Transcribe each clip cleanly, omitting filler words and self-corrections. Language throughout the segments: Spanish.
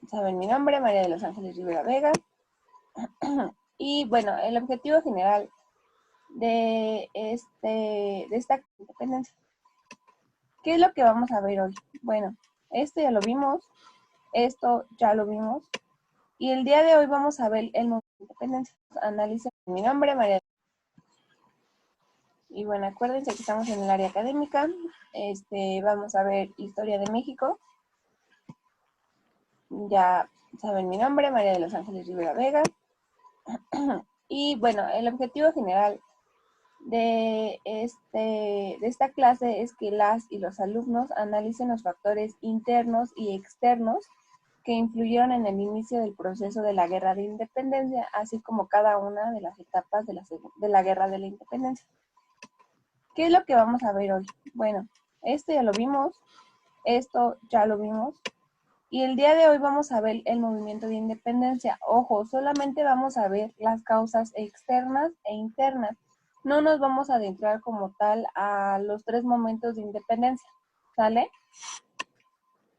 saben mi nombre, María de los Ángeles Rivera Vega. Y bueno, el objetivo general de esta independencia. ¿Qué es lo que vamos a ver hoy? Bueno, esto ya lo vimos, esto ya lo vimos, y el día de hoy vamos a ver el movimiento de independencia. Analiza mi nombre, María. Y bueno, acuérdense que estamos en el área académica. Vamos a ver historia de México. Ya saben mi nombre, María de los Ángeles Rivera Vega. Y bueno, el objetivo general de esta clase es que las y los alumnos analicen los factores internos y externos que influyeron en el inicio del proceso de la Guerra de Independencia, así como cada una de las etapas de la Guerra de la Independencia. ¿Qué es lo que vamos a ver hoy? Bueno, esto ya lo vimos, esto ya lo vimos, y el día de hoy vamos a ver el movimiento de independencia. Ojo, solamente vamos a ver las causas externas e internas. No nos vamos a adentrar como tal a los 3 momentos de independencia, ¿sale?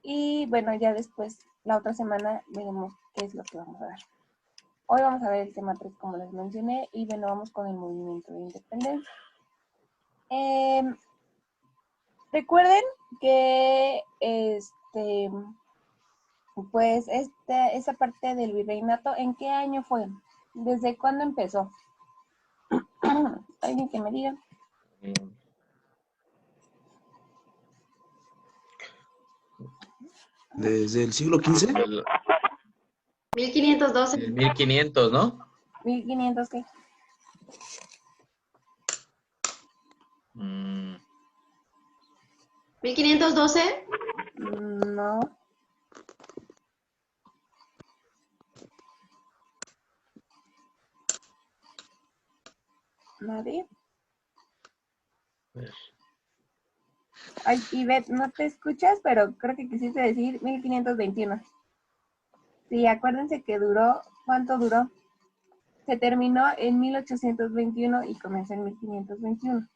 Y bueno, ya después, la otra semana, veremos qué es lo que vamos a ver. Hoy vamos a ver el tema 3, como les mencioné, y bueno, vamos con el movimiento de independencia. Recuerden que pues esa parte del virreinato, ¿en qué año fue? ¿Desde cuándo empezó? ¿Alguien que me diga? ¿Desde el siglo XV? 1512. 1500, ¿no? 1500, ¿qué? ¿1512? No. ¿Nadie? Ay, Ivette, no te escuchas, pero creo que quisiste decir 1521. Sí, acuérdense que duró, ¿cuánto duró? Se terminó en 1821 y comenzó en 1521.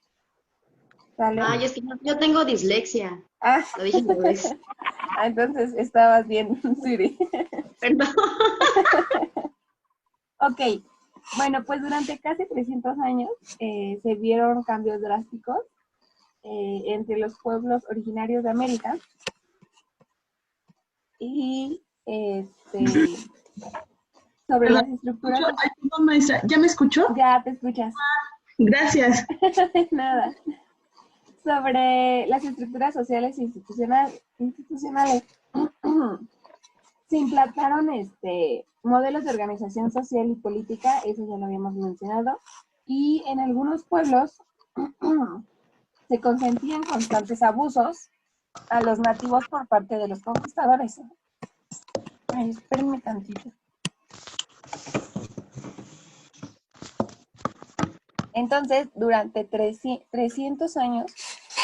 ¿Sale? Ay, es que yo tengo dislexia. Ah, Lo dije una vez. entonces estabas bien, Siri. Perdón. Ok, bueno, pues durante casi 300 años se vieron cambios drásticos entre los pueblos originarios de América y sobre las estructuras. Ay, perdón, maestra, ¿ya me escuchó? Ya te escuchas. Gracias. Nada. Sobre las estructuras sociales e institucionales. Se implantaron modelos de organización social y política, eso ya lo habíamos mencionado, y en algunos pueblos se consentían constantes abusos a los nativos por parte de los conquistadores. Ay, espérenme tantito. Entonces, durante 300 años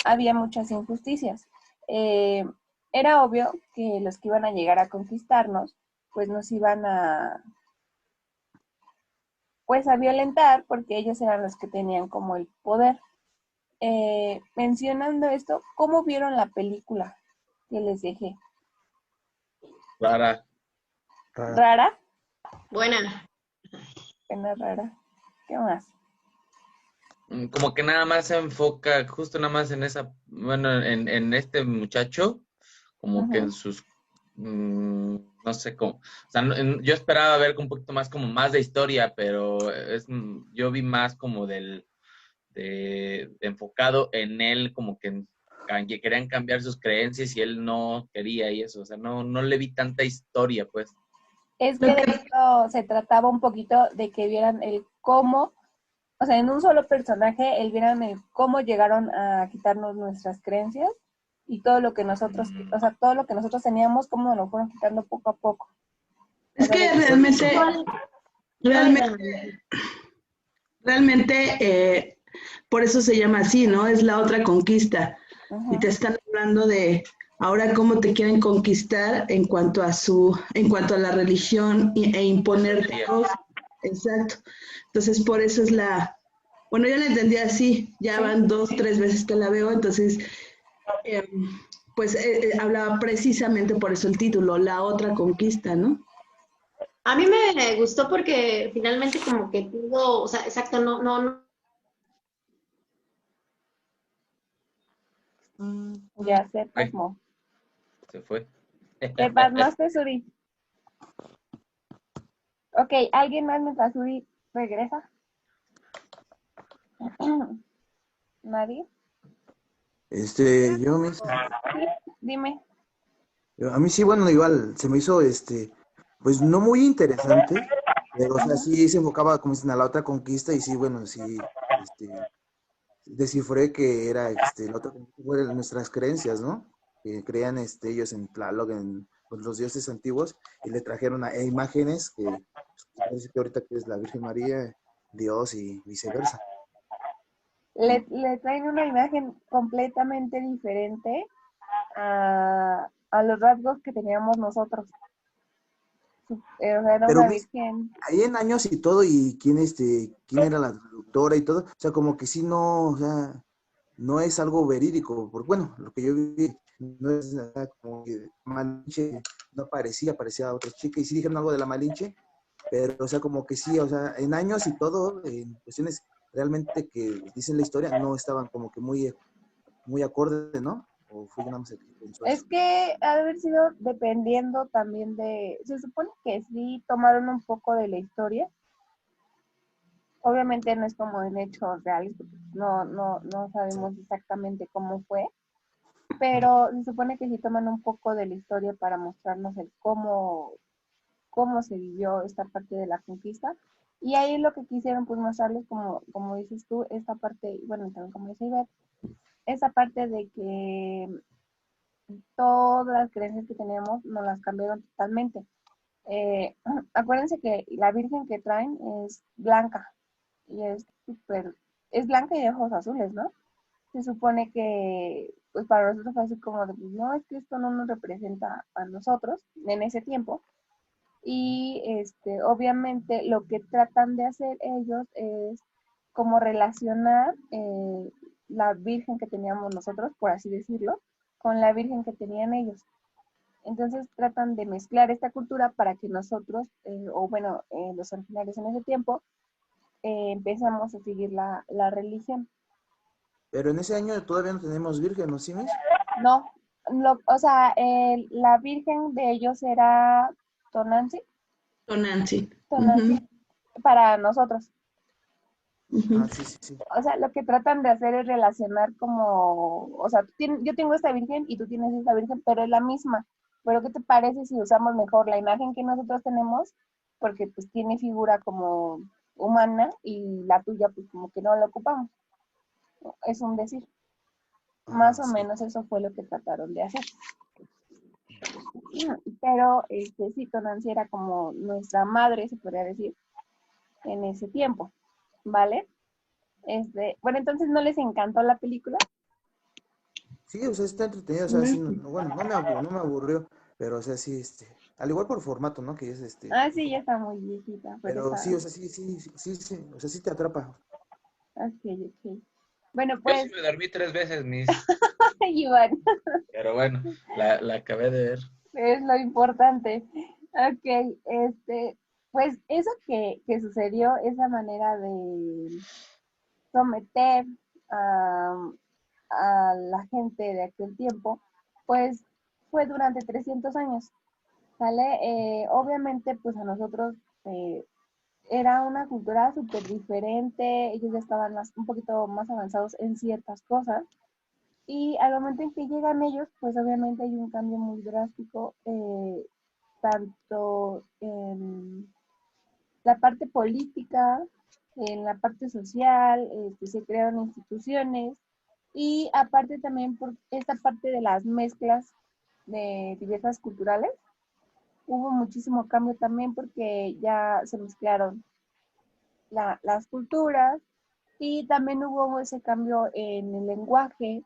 había muchas injusticias. Era obvio que los que iban a llegar a conquistarnos, pues nos iban a violentar, porque ellos eran los que tenían como el poder. Mencionando esto, ¿cómo vieron la película que les dejé? Rara. ¿Rara? Buena. Pena rara. ¿Qué más? Como que nada más se enfoca justo nada más en esa, bueno, en este muchacho, como que en sus, no sé cómo, o sea, yo esperaba ver un poquito más como más de historia, pero yo vi más como enfocado en él, como que querían cambiar sus creencias y él no quería y eso, o sea, no le vi tanta historia, pues. Es que de esto se trataba un poquito de que vieran el cómo, o sea, en un solo personaje, vieran el cómo llegaron a quitarnos nuestras creencias y todo lo que nosotros, o sea, todo lo que nosotros teníamos, cómo nos lo fueron quitando poco a poco. Es que realmente, por eso se llama así, ¿no? Es la otra conquista. Y te están hablando de ahora cómo te quieren conquistar en cuanto a la religión e imponerte cosas. Exacto. Entonces, por eso es bueno, yo la entendí así, ya van 2, 3 veces que la veo, entonces, pues hablaba precisamente por eso el título, La otra conquista, ¿no? A mí me gustó porque finalmente como que tuvo, o sea, exacto, no. Ya se Ay, pasmó. se fue. ¿Te pasmaste, Suri? Ok, ¿alguien más mientras Suri regresa? ¿Nadie? Yo me Sí, dime. a mí sí, bueno, igual se me hizo, pues no muy interesante, pero, o sea, Ujú. sí se enfocaba, como dicen, a la otra conquista y sí, bueno, sí, descifré que era, la otra conquista fue nuestras creencias, ¿no? Que creían, ellos en Tlaloc, en pues, los dioses antiguos, y le trajeron imágenes que, pues, parece que ahorita que es la Virgen María, Dios y viceversa. Le traen una imagen completamente diferente a los rasgos que teníamos nosotros. O sea, era Pero una ves, virgen. ahí en años y todo, y quién era la traductora y todo, o sea, como que sí no, o sea, no es algo verídico, porque bueno, lo que yo vi no es nada como que Malinche no parecía otra chica, y sí dijeron algo de la Malinche, pero, o sea, como que sí, o sea, en años y todo, en cuestiones realmente que dicen la historia, no estaban como que muy acorde, ¿no? O fue yo nada más el que pensó Es eso. que ha de haber sido dependiendo también se supone que sí tomaron un poco de la historia. Obviamente no es como en hechos reales, porque no sabemos exactamente cómo fue, pero se supone que sí toman un poco de la historia para mostrarnos el cómo se vivió esta parte de la conquista. Y ahí lo que quisieron pues mostrarles, como dices tú, esta parte, bueno, también como dice Ivette, esa parte de que todas las creencias que teníamos nos las cambiaron totalmente. Eh, Acuérdense que la virgen que traen es blanca y es blanca y de ojos azules, ¿no? Se supone que, pues para nosotros fue así como de, pues, no, es que esto no nos representa a nosotros en ese tiempo. Y obviamente lo que tratan de hacer ellos es como relacionar la virgen que teníamos nosotros, por así decirlo, con la virgen que tenían ellos. Entonces tratan de mezclar esta cultura para que nosotros, o bueno, los originarios en ese tiempo, empezamos a seguir la religión. Pero en ese año todavía no tenemos virgen, ¿no, Simis? No, o sea, la virgen de ellos era Tonantzin, Con Nancy. Ujú, Tonantzin para nosotros. Ah, ujú. sí, sí, sí. O sea, lo que tratan de hacer es relacionar como, o sea, yo tengo esta virgen y tú tienes esta virgen, pero es la misma. Pero ¿qué te parece si usamos mejor la imagen que nosotros tenemos? Porque pues tiene figura como humana y la tuya pues como que no la ocupamos. Es un decir. Más Ajá, o sí. menos eso fue lo que trataron de hacer. Pero sí, Tonantzin era como nuestra madre, se podría decir, en ese tiempo, ¿vale? Bueno, entonces no les encantó la película. Sí, o sea, está entretenido, o sea, sí, bueno, no me aburrió, pero, o sea, sí, al igual por formato, ¿no? Que es, Ah, pues, sí, ya está muy viejita, pero pero sí, está. o sea, sí, o sea, sí te atrapa. Ok, ok. Bueno, Yo sí pues, me dormí 3 veces, mis. Iván, Pero bueno, la acabé de ver. es lo importante. Ok, pues eso que sucedió, esa manera de someter a, a la gente de aquel tiempo, pues fue durante 300 años, ¿sale? Obviamente, pues a nosotros eh, era una cultura súper diferente, ellos ya estaban un poquito más avanzados en ciertas cosas, y al momento en que llegan ellos, pues obviamente hay un cambio muy drástico, tanto en la parte política, en la parte social, se crearon instituciones y aparte también por esta parte de las mezclas de diversas culturales, hubo muchísimo cambio también porque ya se mezclaron las culturas y también hubo ese cambio en el lenguaje,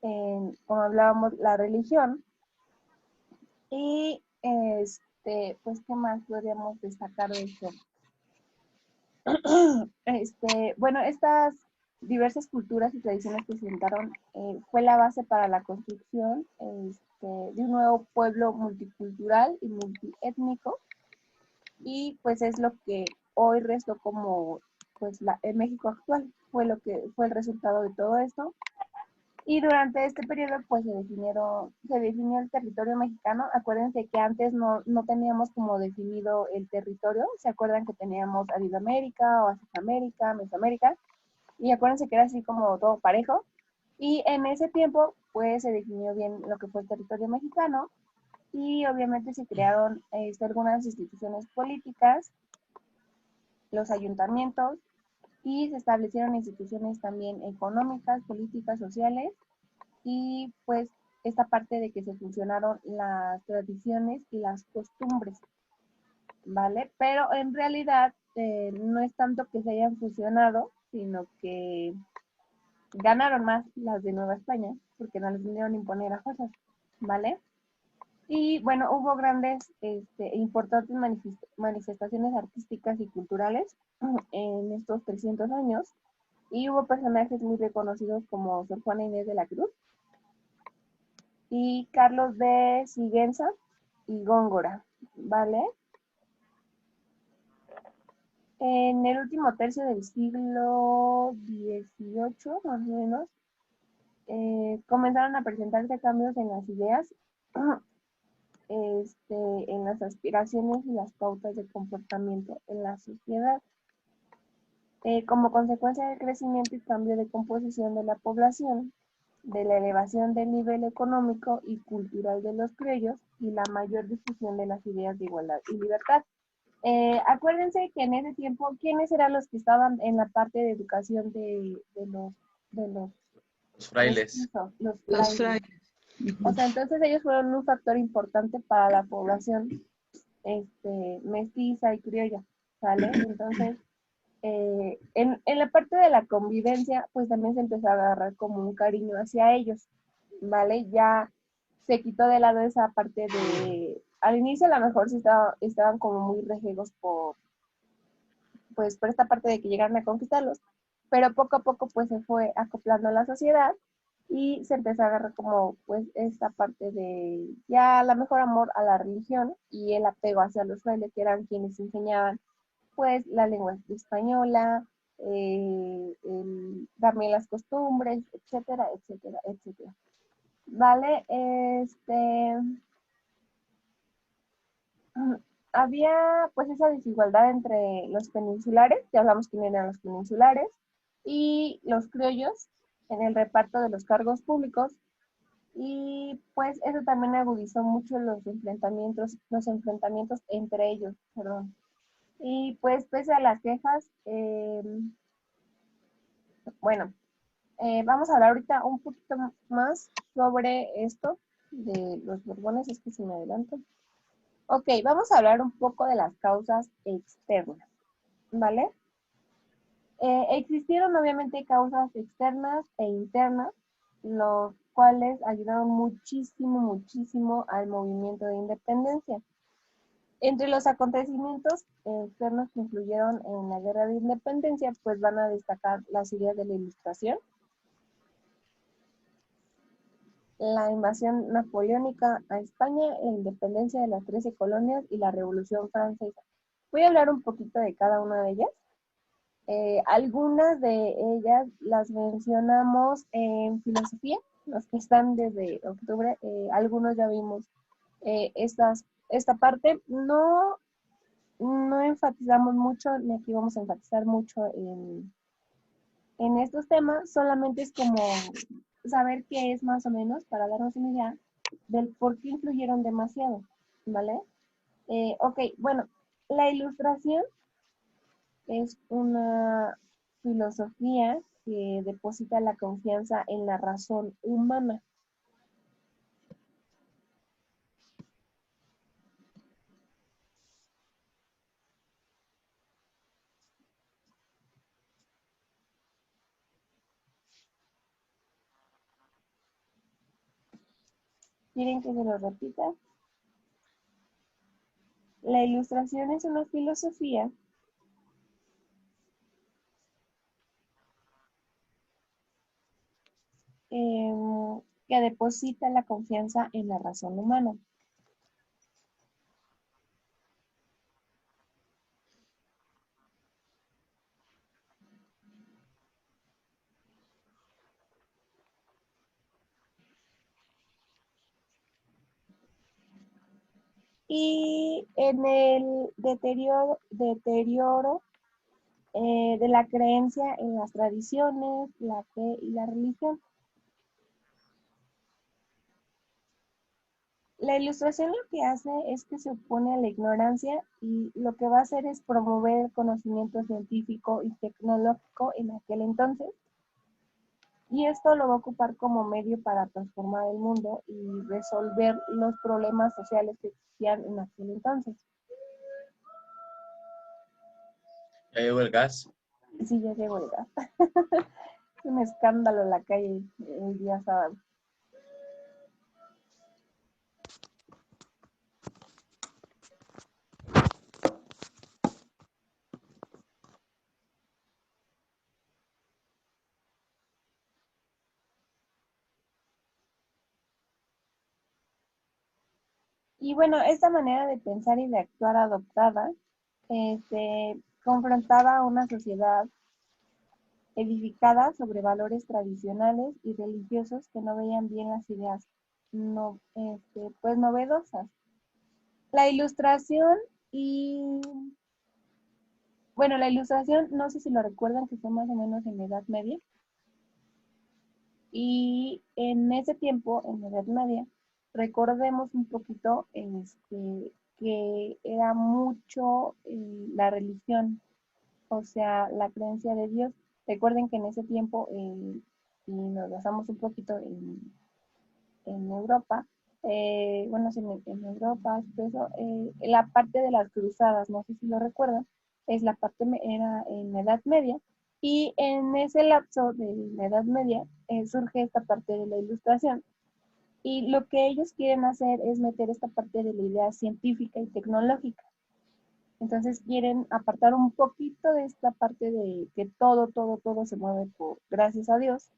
como hablábamos, la religión y pues, ¿qué más podríamos destacar de esto? Bueno, estas diversas culturas y tradiciones que se sentaron, fue la base para la construcción de un nuevo pueblo multicultural y multiétnico, y pues es lo que hoy restó como pues el México actual, fue lo que fue el resultado de todo esto. Y durante este periodo pues se definió el territorio mexicano. Acuérdense que antes no teníamos como definido el territorio. ¿Se acuerdan que teníamos Aridoamérica, Oasis Mesoamérica? Y acuérdense que era así como todo parejo. Y en ese tiempo pues se definió bien lo que fue el territorio mexicano, y obviamente se crearon algunas instituciones políticas, los ayuntamientos, y se establecieron instituciones también económicas, políticas, sociales, y pues esta parte de que se fusionaron las tradiciones y las costumbres, ¿vale? Pero en realidad no es tanto que se hayan fusionado, sino que ganaron más las de Nueva España, porque no les vinieron a imponer a fuerzas, ¿vale? Y bueno, hubo grandes e importantes manifestaciones artísticas y culturales en estos 300 años, y hubo personajes muy reconocidos como Sor Juana Inés de la Cruz y Carlos de Sigüenza y Góngora, ¿vale? En el último tercio del siglo XVIII, más o menos, comenzaron a presentarse cambios en las ideas, en las aspiraciones y las pautas de comportamiento en la sociedad. Como consecuencia del crecimiento y cambio de composición de la población, de la elevación del nivel económico y cultural de los criollos y la mayor difusión de las ideas de igualdad y libertad. Acuérdense que en ese tiempo, ¿quiénes eran los que estaban en la parte de educación de los frailes. mestizos? Los Los frailes. frailes. O sea, entonces ellos fueron un factor importante para la población mestiza y criolla, ¿sale? Entonces, en la parte de la convivencia, pues también se empezó a agarrar como un cariño hacia ellos, ¿vale? Ya se quitó de lado esa parte de, al inicio a lo mejor sí estaban como muy rejegos pues por esta parte de que llegaron a conquistarlos, pero poco a poco pues se fue acoplando a la sociedad, y se empezó a agarrar como pues esta parte de ya a lo mejor amor a la religión y el apego hacia los frailes, que eran quienes enseñaban pues la lengua española, también las costumbres, etcétera, etcétera, etcétera. Vale, había pues esa desigualdad entre los peninsulares, ya hablamos quién eran los peninsulares, y los criollos en el reparto de los cargos públicos, y pues eso también agudizó mucho los enfrentamientos entre ellos, perdón. Y pues pese a las quejas, bueno, vamos a hablar ahorita un poquito más sobre esto de los Borbones, es que si me adelanto. Ok, vamos a hablar un poco de las causas externas, ¿vale? Existieron obviamente causas externas e internas, los cuales ayudaron muchísimo, muchísimo al movimiento de independencia. Entre los acontecimientos externos que influyeron en la guerra de independencia, pues van a destacar las ideas de la Ilustración, la invasión napoleónica a España, la independencia de las 13 colonias y la Revolución Francesa. Voy a hablar un poquito de cada una de ellas. Algunas de ellas las mencionamos en filosofía, los que están desde octubre, algunos ya vimos esta parte. No enfatizamos mucho, ni aquí vamos a enfatizar mucho en estos temas, solamente es como saber qué es más o menos para darnos una idea del por qué influyeron demasiado, ¿vale? Ok, bueno, la Ilustración es una filosofía que deposita la confianza en la razón humana. ¿Quieren que se lo repita? La Ilustración es una filosofía que deposita la confianza en la razón humana. Y en el deterioro de la creencia en las tradiciones, la fe y la religión. La ilustración lo que hace es que se opone a la ignorancia y lo que va a hacer es promover el conocimiento científico y tecnológico en aquel entonces. Y esto lo va a ocupar como medio para transformar el mundo y resolver los problemas sociales que existían en aquel entonces. Ya llegó el gas. Sí, ya llegó el gas. Es un escándalo en la calle el día sábado. Y bueno, esta manera de pensar y de actuar adoptada confrontaba a una sociedad edificada sobre valores tradicionales y religiosos que no veían bien las ideas no, pues novedosas. La ilustración y, bueno, la ilustración, no sé si lo recuerdan, que fue más o menos en la Edad Media. Y en ese tiempo, en la Edad Media, recordemos un poquito que era mucho la religión, o sea, la creencia de Dios. Recuerden que en ese tiempo, si nos basamos un poquito en Europa, bueno, sí, en Europa, eso, la parte de las cruzadas, no sé si lo recuerdan, es la parte, era en la Edad Media, y en ese lapso de la Edad Media surge esta parte de la ilustración, y lo que ellos quieren hacer es meter esta parte de la idea científica y tecnológica. Entonces quieren apartar un poquito de esta parte de que todo se mueve gracias a Dios,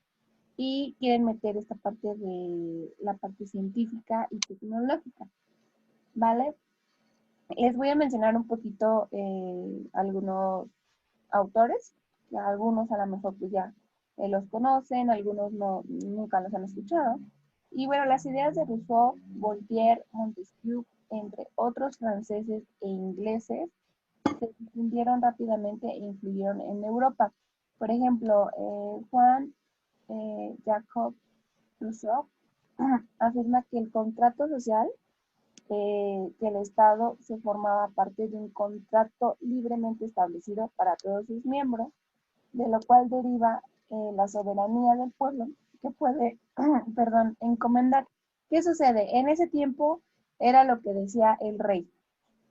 y quieren meter esta parte de la parte científica y tecnológica, ¿vale? Les voy a mencionar un poquito algunos autores, que algunos a lo mejor pues ya los conocen, algunos no, nunca los han escuchado. Y bueno, las ideas de Rousseau, Voltaire, Montesquieu, entre otros franceses e ingleses, se difundieron rápidamente e influyeron en Europa. Por ejemplo, Juan Jacob Rousseau afirma que el contrato social, que el Estado se formaba parte de un contrato libremente establecido para todos sus miembros, de lo cual deriva la soberanía del pueblo que puede, perdón, encomendar. ¿Qué sucede? En ese tiempo era lo que decía el rey,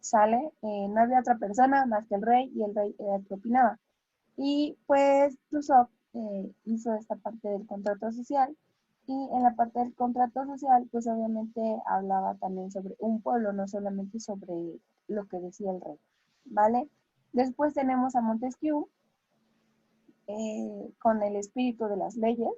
¿sale? No había otra persona más que el rey, y el rey era el que opinaba. Y pues Rousseau hizo esta parte del contrato social, y en la parte del contrato social pues obviamente hablaba también sobre un pueblo, no solamente sobre lo que decía el rey, ¿vale? Después tenemos a Montesquieu con el espíritu de las leyes.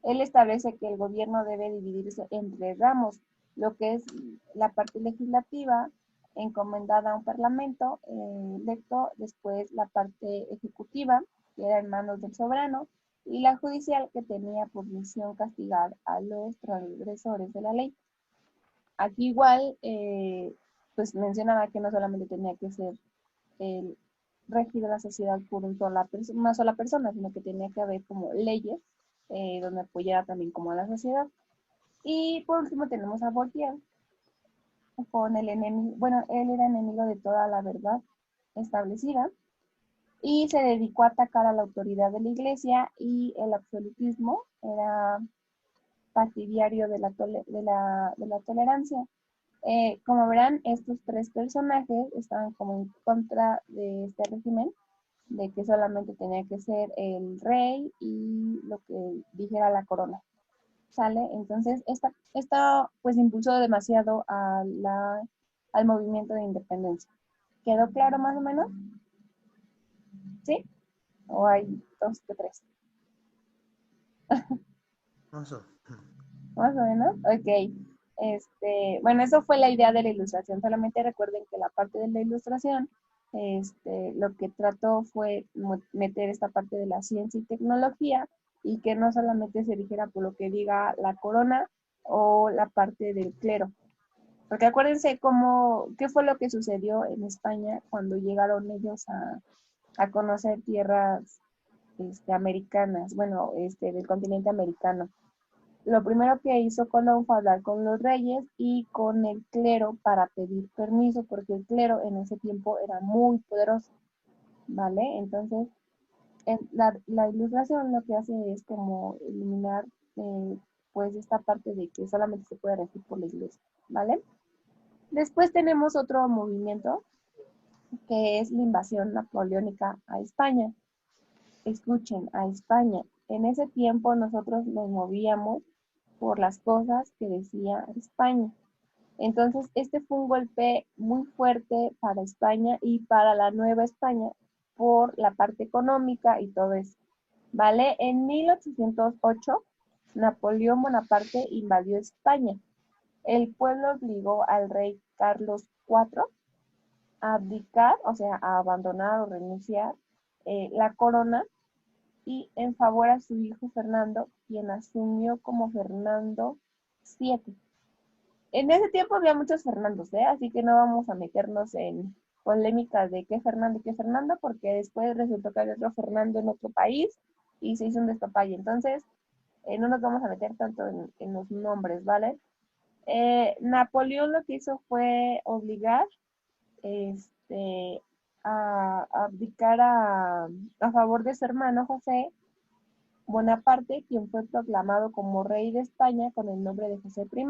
Él establece que el gobierno debe dividirse entre ramos, lo que es la parte legislativa, encomendada a un parlamento electo, después la parte ejecutiva, que era en manos del soberano, y la judicial, que tenía por misión castigar a los transgresores de la ley. Aquí igual, pues mencionaba que no solamente tenía que ser el regir la sociedad por una sola persona, sino que tenía que haber como leyes donde apoyara también como a la sociedad. Y por último tenemos a Voltaire con el enemigo, bueno, él era enemigo de toda la verdad establecida y se dedicó a atacar a la autoridad de la iglesia y el absolutismo. Era partidario de la tolerancia. Como verán, estos tres personajes estaban como en contra de este régimen, de que solamente tenía que ser el rey y lo que dijera la corona, ¿sale? Entonces, esta pues impulsó demasiado al movimiento de independencia. ¿Quedó claro más o menos? ¿Sí? ¿O hay dos que tres? No, eso. Más o menos. Ok. Bueno, eso fue la idea de la ilustración. Solamente recuerden que la parte de la ilustración, lo que trató fue meter esta parte de la ciencia y tecnología y que no solamente se dijera por lo que diga la corona o la parte del clero. Porque acuérdense qué fue lo que sucedió en España cuando llegaron ellos a conocer tierras americanas, bueno, del continente americano. Lo primero que hizo Colón fue hablar con los reyes y con el clero para pedir permiso, porque el clero en ese tiempo era muy poderoso, ¿vale? Entonces, la ilustración lo que hace es como eliminar, pues, esta parte de que solamente se puede regir por la iglesia, ¿vale? Después tenemos otro movimiento, que es la invasión napoleónica a España. Escuchen, a España. En ese tiempo nosotros nos movíamos por las cosas que decía España. Entonces, este fue un golpe muy fuerte para España y para la Nueva España por la parte económica y todo eso. ¿Vale? En 1808, Napoleón Bonaparte invadió España. El pueblo obligó al rey Carlos IV a abdicar, o sea, a abandonar o renunciar la corona y en favor a su hijo Fernando, quien asumió como Fernando VII. En ese tiempo había muchos Fernandos, ¿eh? Así que no vamos a meternos en polémicas de qué Fernando, porque después resultó que había otro Fernando en otro país y se hizo un despapalle. Entonces, no nos vamos a meter tanto en los nombres, ¿vale? Napoleón lo que hizo fue obligar a abdicar a favor de su hermano José Bonaparte, quien fue proclamado como rey de España con el nombre de José I,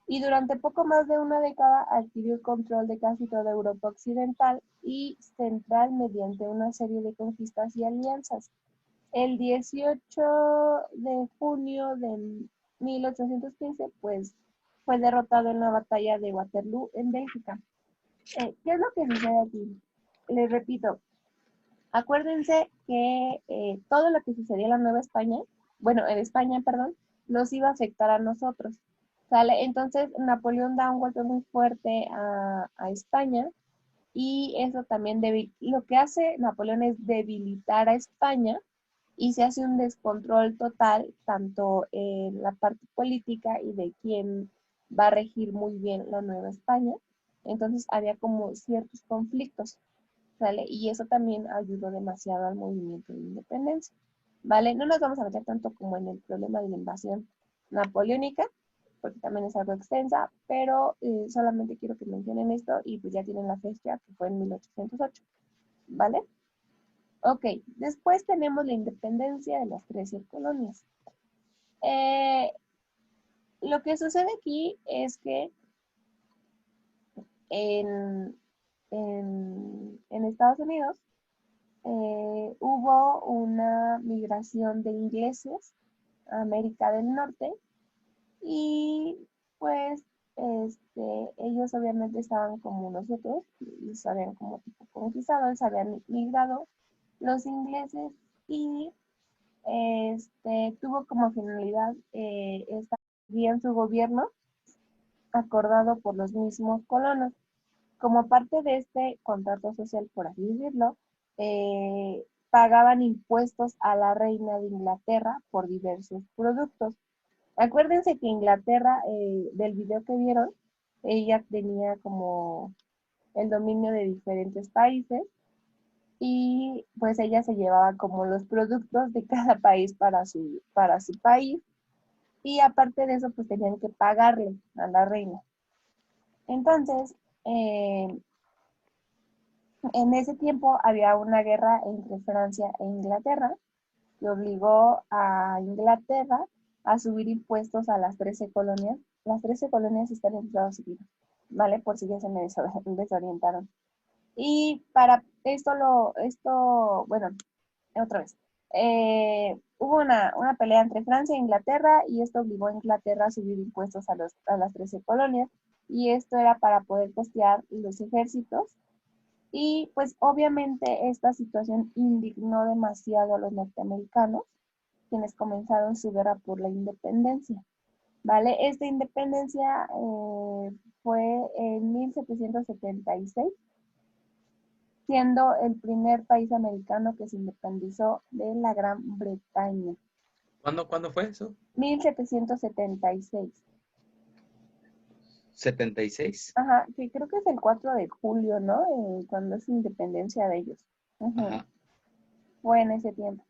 y durante poco más de una década adquirió el control de casi toda Europa occidental y central mediante una serie de conquistas y alianzas. El 18 de junio de 1815, pues, fue derrotado en la batalla de Waterloo en Bélgica. ¿Qué es lo que sucede aquí? Les repito, acuérdense que todo lo que sucedía en la Nueva España, bueno, en España, perdón, nos iba a afectar a nosotros, ¿sale? Entonces, Napoleón da un golpe muy fuerte a España y eso también, lo que hace Napoleón es debilitar a España y se hace un descontrol total, tanto en la parte política y de quién va a regir muy bien la Nueva España. Entonces, había como ciertos conflictos. ¿Sale? Y eso también ayudó demasiado al movimiento de independencia, ¿vale? No nos vamos a meter tanto como en el problema de la invasión napoleónica, porque también es algo extensa, pero solamente quiero que mencionen esto y pues ya tienen la fecha que fue en 1808, ¿vale? Ok, después tenemos la independencia de las 13 colonias. Eh, lo que sucede aquí es que en, en Estados Unidos hubo una migración de ingleses a América del Norte y pues ellos obviamente estaban como nosotros, los habían como tipo conquistado, se habían migrado los ingleses y tuvo como finalidad bien su gobierno acordado por los mismos colonos. Como parte de este contrato social, por así decirlo, pagaban impuestos a la reina de Inglaterra por diversos productos. Acuérdense que Inglaterra, del video que vieron, ella tenía como el dominio de diferentes países y pues ella se llevaba como los productos de cada país para su país y aparte de eso pues tenían que pagarle a la reina. Entonces, en ese tiempo había una guerra entre Francia e Inglaterra que obligó a Inglaterra a subir impuestos a las 13 colonias. Las 13 colonias están en Estados Unidos, ¿vale? Por si ya se me desorientaron. Y para bueno, otra vez. Hubo una pelea entre Francia e Inglaterra y esto obligó a Inglaterra a subir impuestos a las 13 colonias y esto era para poder costear los ejércitos y pues obviamente esta situación indignó demasiado a los norteamericanos, quienes comenzaron su guerra por la independencia. ¿vale? Esta independencia fue en 1776, siendo el primer país americano que se independizó de la Gran Bretaña. ¿Cuándo fue eso? 1776. 76. Ajá, que creo que es el 4 de julio, ¿no? Cuando es independencia de ellos. Ujú. Ajá. Fue en ese tiempo.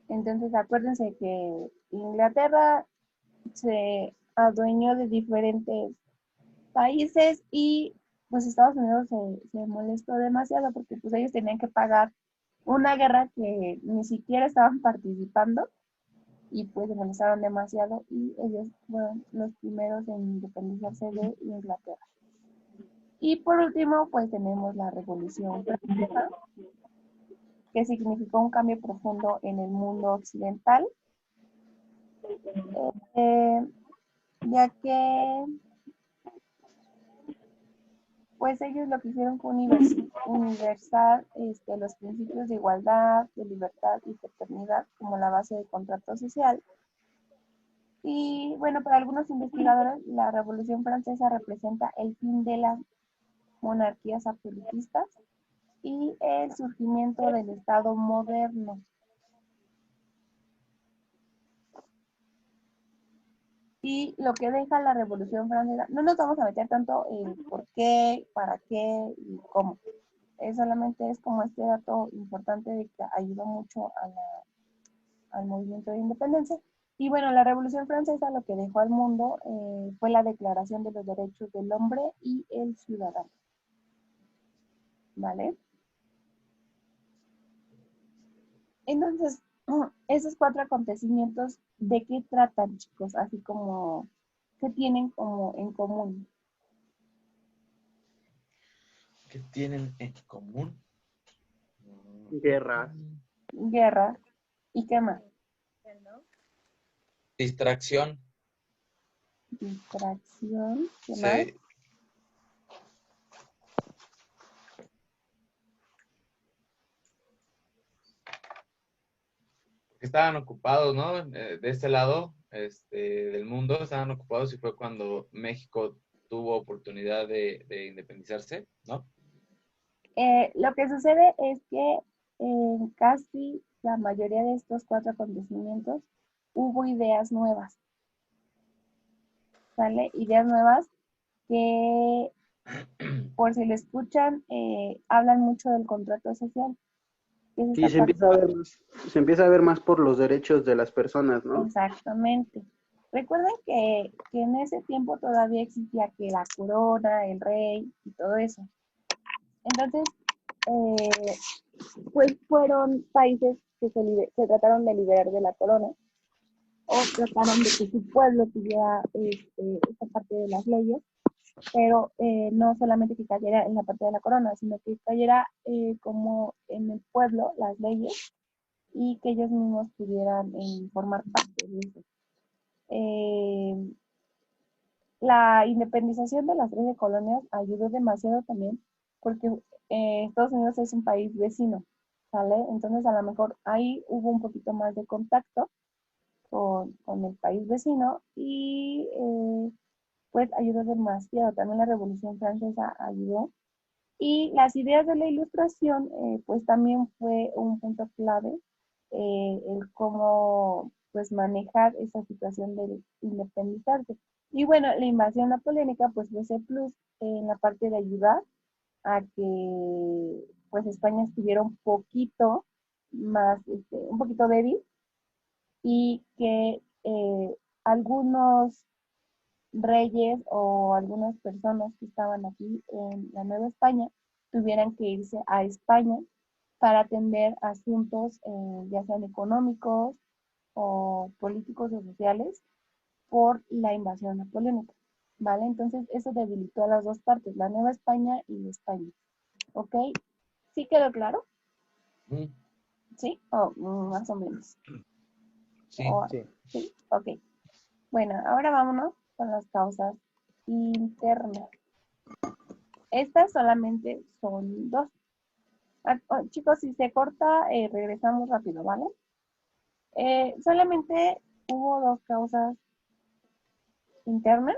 Entonces, acuérdense que Inglaterra se adueñó de diferentes países y pues Estados Unidos se molestó demasiado porque pues ellos tenían que pagar una guerra que ni siquiera estaban participando y pues se molestaron demasiado y ellos fueron los primeros en independizarse de Inglaterra. Y por último, pues tenemos la Revolución Francesa, que significó un cambio profundo en el mundo occidental, eh, ya que pues ellos lo que hicieron fue universar los principios de igualdad, de libertad y fraternidad como la base del contrato social. Y bueno, para algunos investigadores, la Revolución Francesa representa el fin de las monarquías absolutistas y el surgimiento del Estado moderno. Y lo que deja la Revolución Francesa, no nos vamos a meter tanto en por qué, para qué y cómo. Solamente es como este dato importante de que ayudó mucho al movimiento de independencia. Y bueno, la Revolución Francesa lo que dejó al mundo fue la Declaración de los Derechos del Hombre y el Ciudadano. ¿Vale? Entonces, esos 4 acontecimientos, ¿de qué tratan, chicos? Así como, ¿qué tienen como en común? ¿Qué tienen en común? Guerras. Guerra. ¿Y qué más? Distracción. Distracción. ¿Qué más? Sí. Estaban ocupados, ¿no? De este lado, del mundo, estaban ocupados y fue cuando México tuvo oportunidad de independizarse, ¿no? Lo que sucede es que en casi la mayoría de estos 4 acontecimientos hubo ideas nuevas, ¿sale? Ideas nuevas que, por si lo escuchan, hablan mucho del contrato social. Que es Sí, esta parte. se empieza a ver más por los derechos de las personas, ¿no? Exactamente. Recuerden que en ese tiempo todavía existía que la corona, el rey y todo eso. Entonces, pues fueron países que se trataron de liberar de la corona o trataron de que su pueblo tuviera esta parte de las leyes, pero no solamente que cayera en la parte de la corona, sino que cayera como en el pueblo las leyes y que ellos mismos pudieran formar parte de eso. La independización de las 13 colonias ayudó demasiado también porque Estados Unidos es un país vecino, ¿sale? Entonces a lo mejor ahí hubo un poquito más de contacto con el país vecino y pues ayudó demasiado. También la Revolución Francesa ayudó. Y las ideas de la Ilustración, pues también fue un punto clave, el cómo pues manejar esa situación de independizarse. Y bueno, la invasión napoleónica pues fue ese plus en la parte de ayudar a que pues España estuviera un poquito más, un poquito débil y que algunos reyes o algunas personas que estaban aquí en la Nueva España tuvieran que irse a España para atender asuntos ya sean económicos o políticos o sociales por la invasión napoleónica, ¿vale? Entonces eso debilitó a las dos partes, la Nueva España y España, ¿ok? ¿Sí quedó claro? Mm, ¿Sí? O más o menos. sí. ¿Sí? Ok. Bueno, ahora vámonos con las causas internas. Estas solamente son 2. Chicos, si se corta, regresamos rápido, ¿vale? Solamente hubo 2 causas internas,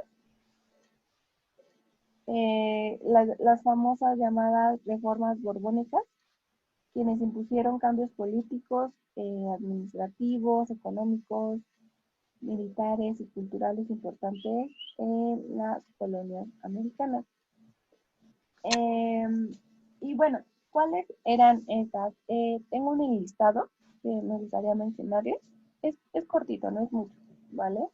las famosas llamadas reformas borbónicas, quienes impusieron cambios políticos, administrativos, económicos, militares y culturales importantes en las colonias americanas. Y bueno, ¿cuáles eran estas? Tengo un enlistado que me gustaría mencionarles. Es cortito, no es mucho, ¿vale?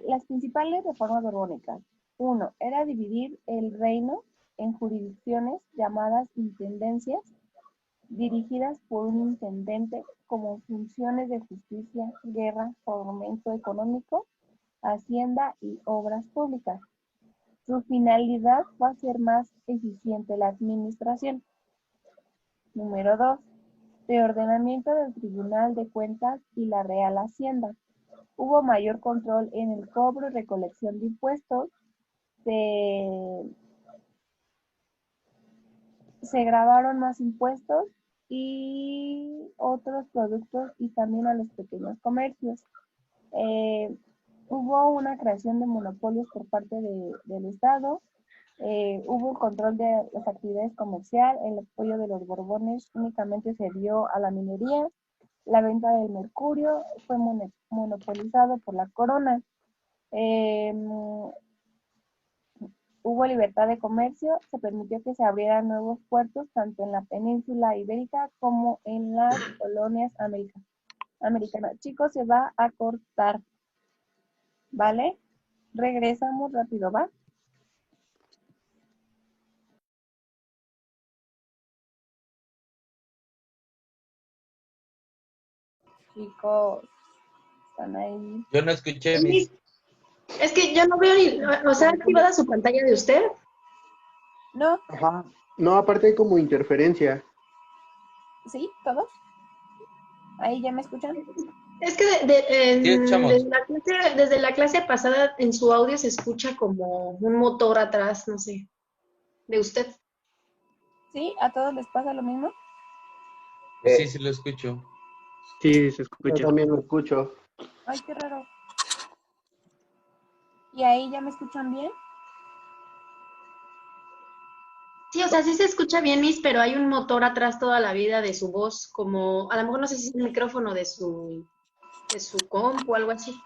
Las principales reformas borbónicas. Uno, era dividir el reino en jurisdicciones llamadas intendencias, dirigidas por un intendente como funciones de justicia, guerra, fomento económico, hacienda y obras públicas. Su finalidad va a ser más eficiente la administración. Número 2. Reordenamiento del Tribunal de Cuentas y la Real Hacienda. Hubo mayor control en el cobro y recolección de impuestos. Se grabaron más impuestos y otros productos y también a los pequeños comercios. Hubo una creación de monopolios por parte del Estado. Hubo un control de las actividades comerciales. El apoyo de los Borbones únicamente se dio a la minería. La venta del mercurio fue monopolizado por la corona. Hubo libertad de comercio, se permitió que se abrieran nuevos puertos tanto en la península ibérica como en las colonias americanas. Chicos, se va a cortar, ¿vale? Regresamos rápido, ¿va? Chicos, están ahí. Yo no escuché mis... Es que yo no veo ni, o sea, activada su pantalla de usted. ¿No? Ajá. No, aparte hay como interferencia. ¿Sí? ¿Todos? ¿Ahí ya me escuchan? Es que Sí, escuchamos. desde la clase pasada en su audio se escucha como un motor atrás, no sé, de usted. ¿Sí? ¿A todos les pasa lo mismo? Sí, sí lo escucho. Sí, se escucha. Yo escucha. también lo escucho. Ay, qué raro. ¿Y ahí ya me escuchan bien? Sí, o sea, sí se escucha bien, Miss, pero hay un motor atrás toda la vida de su voz, como, a lo mejor no sé si es el micrófono de su compu o algo así. Es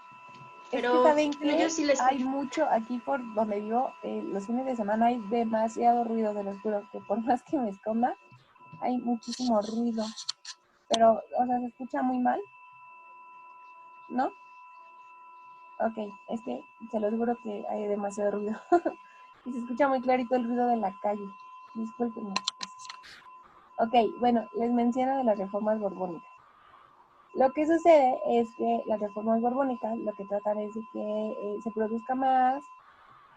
que Pero saben bueno, yo que sí le hay escucho. mucho aquí por donde vivo, los fines de semana hay demasiado ruido, se los juro, que por más que me esconda, hay muchísimo ruido. Pero, o sea, se escucha muy mal, ¿no? Ok, es que se los juro que hay demasiado ruido. Y se escucha muy clarito el ruido de la calle. Discúlpenme. Ok, bueno, les menciono de las reformas borbónicas. Lo que sucede es que las reformas borbónicas lo que tratan es de que se produzca más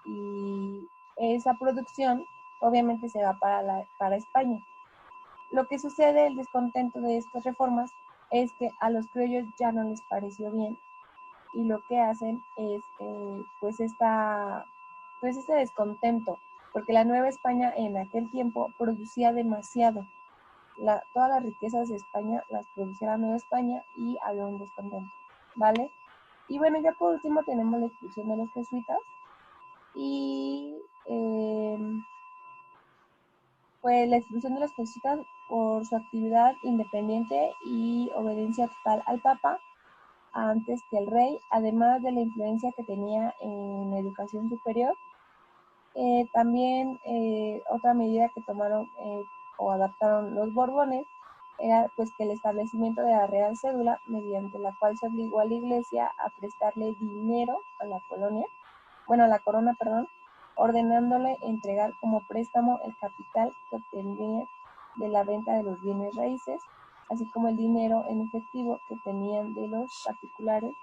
y esa producción obviamente se va para España. Lo que sucede, el descontento de estas reformas, es que a los criollos ya no les pareció bien y lo que hacen es pues este descontento, porque la Nueva España en aquel tiempo producía demasiado. Todas las riquezas de España las producía la Nueva España y había un descontento, ¿vale? Y bueno, ya por último tenemos la expulsión de los jesuitas y pues la expulsión de los jesuitas por su actividad independiente y obediencia total al Papa antes que el rey, además de la influencia que tenía en la educación superior. También otra medida que tomaron o adaptaron los Borbones era pues que el establecimiento de la Real Cédula, mediante la cual se obligó a la Iglesia a prestarle dinero a la a la corona, perdón, ordenándole entregar como préstamo el capital que obtendría de la venta de los bienes raíces, así como el dinero en efectivo que tenían de los particulares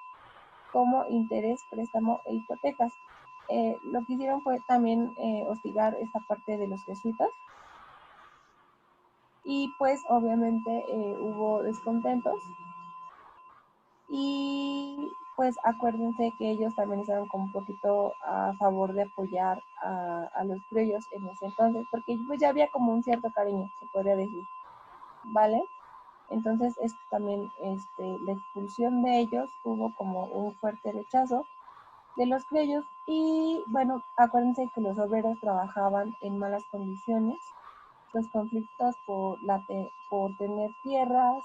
como interés, préstamo e hipotecas. Lo que hicieron fue también hostigar esta parte de los jesuitas y pues obviamente hubo descontentos y pues acuérdense que ellos también estaban como un poquito a favor de apoyar a los criollos en ese entonces, porque pues ya había como un cierto cariño, se podría decir, ¿vale? Entonces también la expulsión de ellos hubo como un fuerte rechazo de los criollos. Y bueno, acuérdense que los obreros trabajaban en malas condiciones, los conflictos por tener tierras,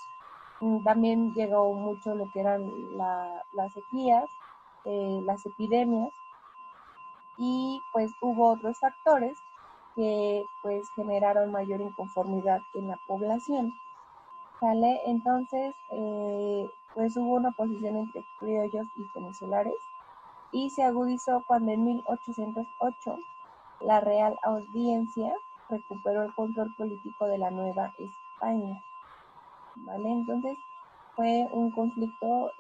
también llegó mucho lo que eran las sequías, las epidemias, y pues hubo otros factores que pues generaron mayor inconformidad en la población, ¿sale? Entonces, pues hubo una oposición entre criollos y peninulares, y se agudizó cuando en 1808 la Real Audiencia recuperó el control político de la Nueva España, ¿vale? Entonces fue un conflicto,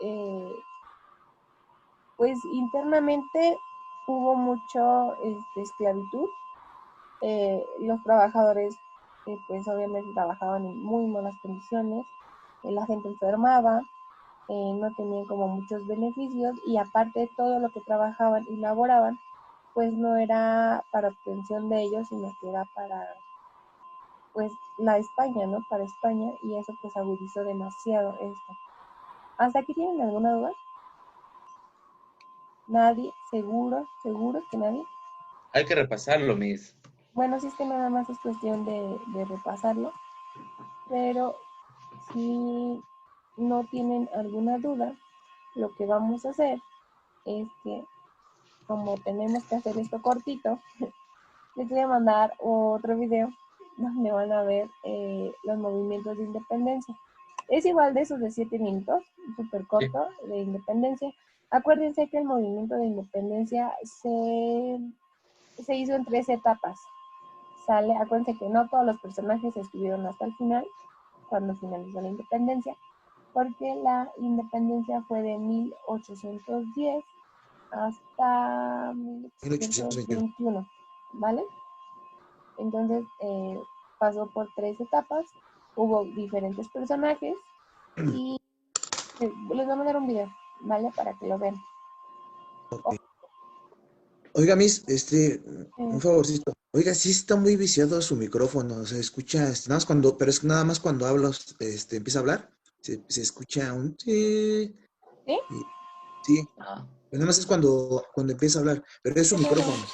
pues internamente hubo mucho esclavitud. Los trabajadores, pues obviamente trabajaban en muy malas condiciones, la gente enfermaba, no tenían como muchos beneficios, y aparte todo lo que trabajaban y laboraban, pues no era para obtención de ellos, sino que era para, pues, la España, ¿no? Para España, y eso pues agudizó demasiado esto. ¿Hasta aquí tienen alguna duda? ¿Nadie? ¿Seguro? ¿Seguro que nadie? Hay que repasarlo, Miss. Bueno, sí, es que nada más es cuestión de repasarlo, pero si no tienen alguna duda, lo que vamos a hacer es que, como tenemos que hacer esto cortito, les voy a mandar otro video donde van a ver los movimientos de independencia. Es igual de esos de 7 minutos, súper Sí. corto, de independencia. Acuérdense que el movimiento de independencia se hizo en 3 etapas. ¿Sale? Acuérdense que no todos los personajes estuvieron hasta el final, cuando finalizó la independencia, porque la independencia fue de 1810 hasta 1821. 1821, ¿vale? Entonces pasó por 3 etapas, hubo diferentes personajes, y les voy a mandar un video, ¿vale? Para que lo vean. Ok. Oiga, Miss, un Eh, favorcito. Oiga, sí está muy viciado su micrófono, se escucha, nada más cuando, pero es que nada más cuando hablo, empieza a hablar, se escucha un sí, ¿Sí? sí, Ah. pero nada más es cuando empieza a hablar, pero es su Qué raro. micrófono.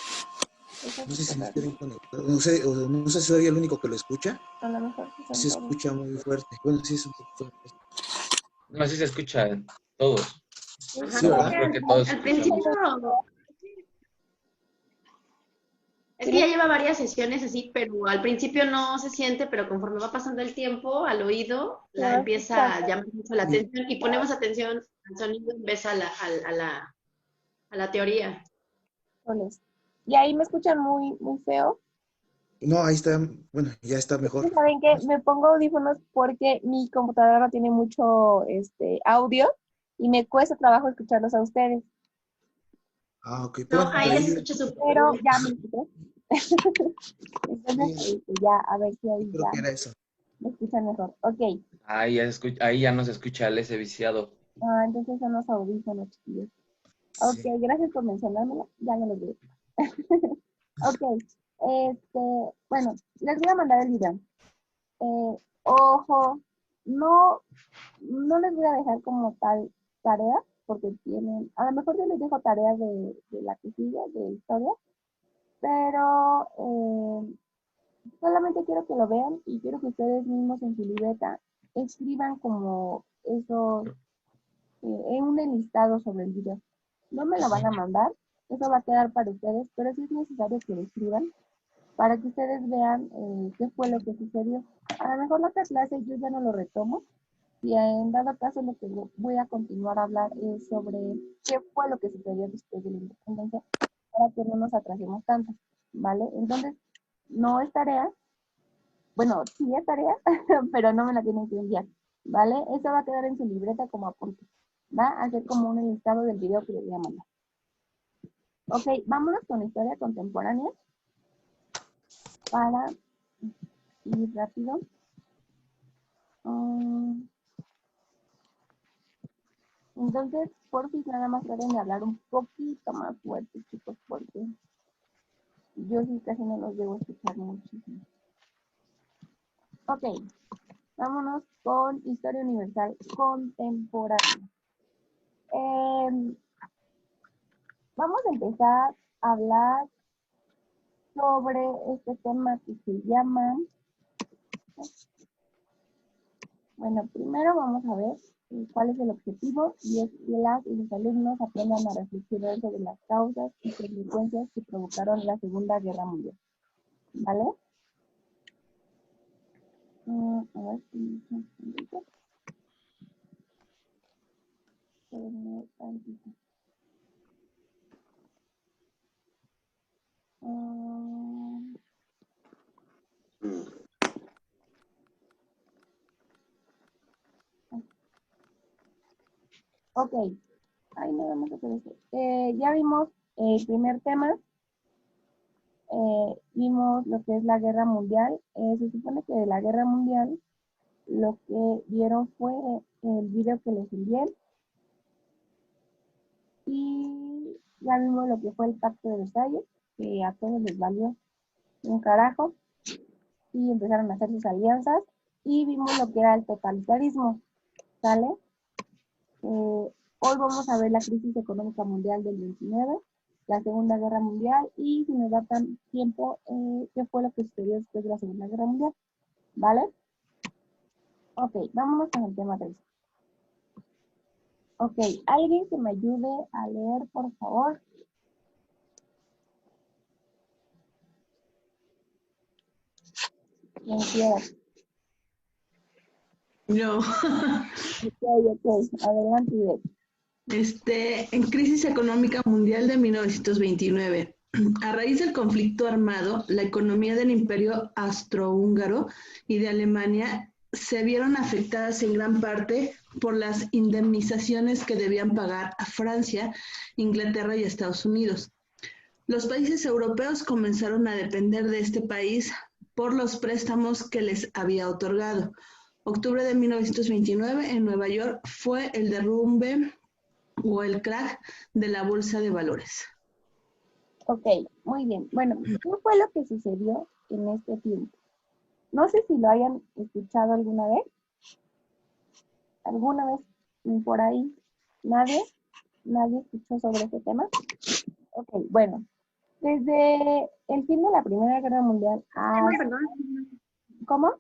Eso No sí sé está si raro. esté bien conectado, no sé, o no sé si soy el único que lo escucha, A lo mejor sí son se todos. escucha muy fuerte. Bueno, sí es un poquito fuerte. No, así se escuchan todos. Sí, Ajá, Sí, como como ¿verdad? que Creo que todos al escuchamos. principio, es que ya lleva varias sesiones así, pero al principio no se siente, pero conforme va pasando el tiempo, al oído, se la va a escuchar. empieza a llamar mucho la Sí. atención y ponemos atención al sonido en vez a la teoría. Soles. Y ahí me escuchan muy, muy feo. No, ahí está, bueno, ya está Es que mejor. saben que me pongo audífonos porque mi computadora no tiene mucho audio, y me cuesta trabajo escucharlos a ustedes. Ah, ok, pero No, bueno, ahí pero ya se ahí, escucha súper Pero bien. ya me escuché. Entonces, sí, ya, a ver si yo ahí creo ya que era eso. me escuchan mejor. Ok. Ahí ya no se escucha el ese viciado. Entonces son los audífonos, chiquillos. Ok, Sí. gracias por mencionármelo. Ya no los veo. Ok. Bueno, les voy a mandar el video. Ojo, no, no les voy a dejar como tal tarea, porque tienen, a lo mejor yo les dejo tareas de la que sigue, de historia, pero solamente quiero que lo vean, y quiero que ustedes mismos en su libreta escriban como eso, en un enlistado sobre el video. No me lo van a mandar, eso va a quedar para ustedes, pero sí es necesario que lo escriban para que ustedes vean qué fue lo que sucedió. A lo mejor la otra clase yo ya no lo retomo, y en dado caso lo que voy a continuar a hablar es sobre qué fue lo que sucedió después de la independencia, para que no nos atrasemos tanto, ¿vale? Entonces, no es tarea, bueno, sí es tarea, pero no me la tienen que enviar, ¿vale? Eso va a quedar en su libreta como apunte. Va a ser como un listado del video que les voy a mandar. Ok, vámonos con historia contemporánea para ir rápido. Entonces, por fin, nada más traten de hablar un poquito más fuerte, chicos, porque yo sí casi no los debo escuchar muchísimo. Ok, vámonos con historia universal contemporánea. vamos a empezar a hablar sobre este tema que se llama, bueno, primero vamos a ver cuál es el objetivo, y es que las y los alumnos aprendan a reflexionar sobre las causas y consecuencias que provocaron la Segunda Guerra Mundial. ¿Vale? A ver, ok, ahí no vamos a hacer esto. Ya vimos el primer tema, vimos lo que es la guerra mundial. Se supone que de la guerra mundial lo que vieron fue el video que les envié, y ya vimos lo que fue el pacto de Versalles, que a todos les valió un carajo y empezaron a hacer sus alianzas, y vimos lo que era el totalitarismo, ¿sale? Hoy vamos a ver la crisis económica mundial del 29, la Segunda Guerra Mundial, y si nos da tan tiempo, qué fue lo que sucedió después de la Segunda Guerra Mundial, ¿vale? Ok, vámonos con el tema 3. Ok, alguien que me ayude a leer, por favor. Quien quiera. No. Ok, adelante, Ivette. En crisis económica mundial de 1929. A raíz del conflicto armado, la economía del Imperio Austrohúngaro y de Alemania se vieron afectadas en gran parte por las indemnizaciones que debían pagar a Francia, Inglaterra y Estados Unidos. Los países europeos comenzaron a depender de este país por los préstamos que les había otorgado. Octubre de 1929 en Nueva York fue el derrumbe o el crack de la bolsa de valores. Ok, muy bien. Bueno, ¿qué fue lo que sucedió en este tiempo? No sé si lo hayan escuchado alguna vez. ¿Alguna vez por ahí? ¿Nadie? ¿Nadie escuchó sobre este tema? Ok, bueno. Desde el fin de la Primera Guerra Mundial a... Perdón. ¿Cómo?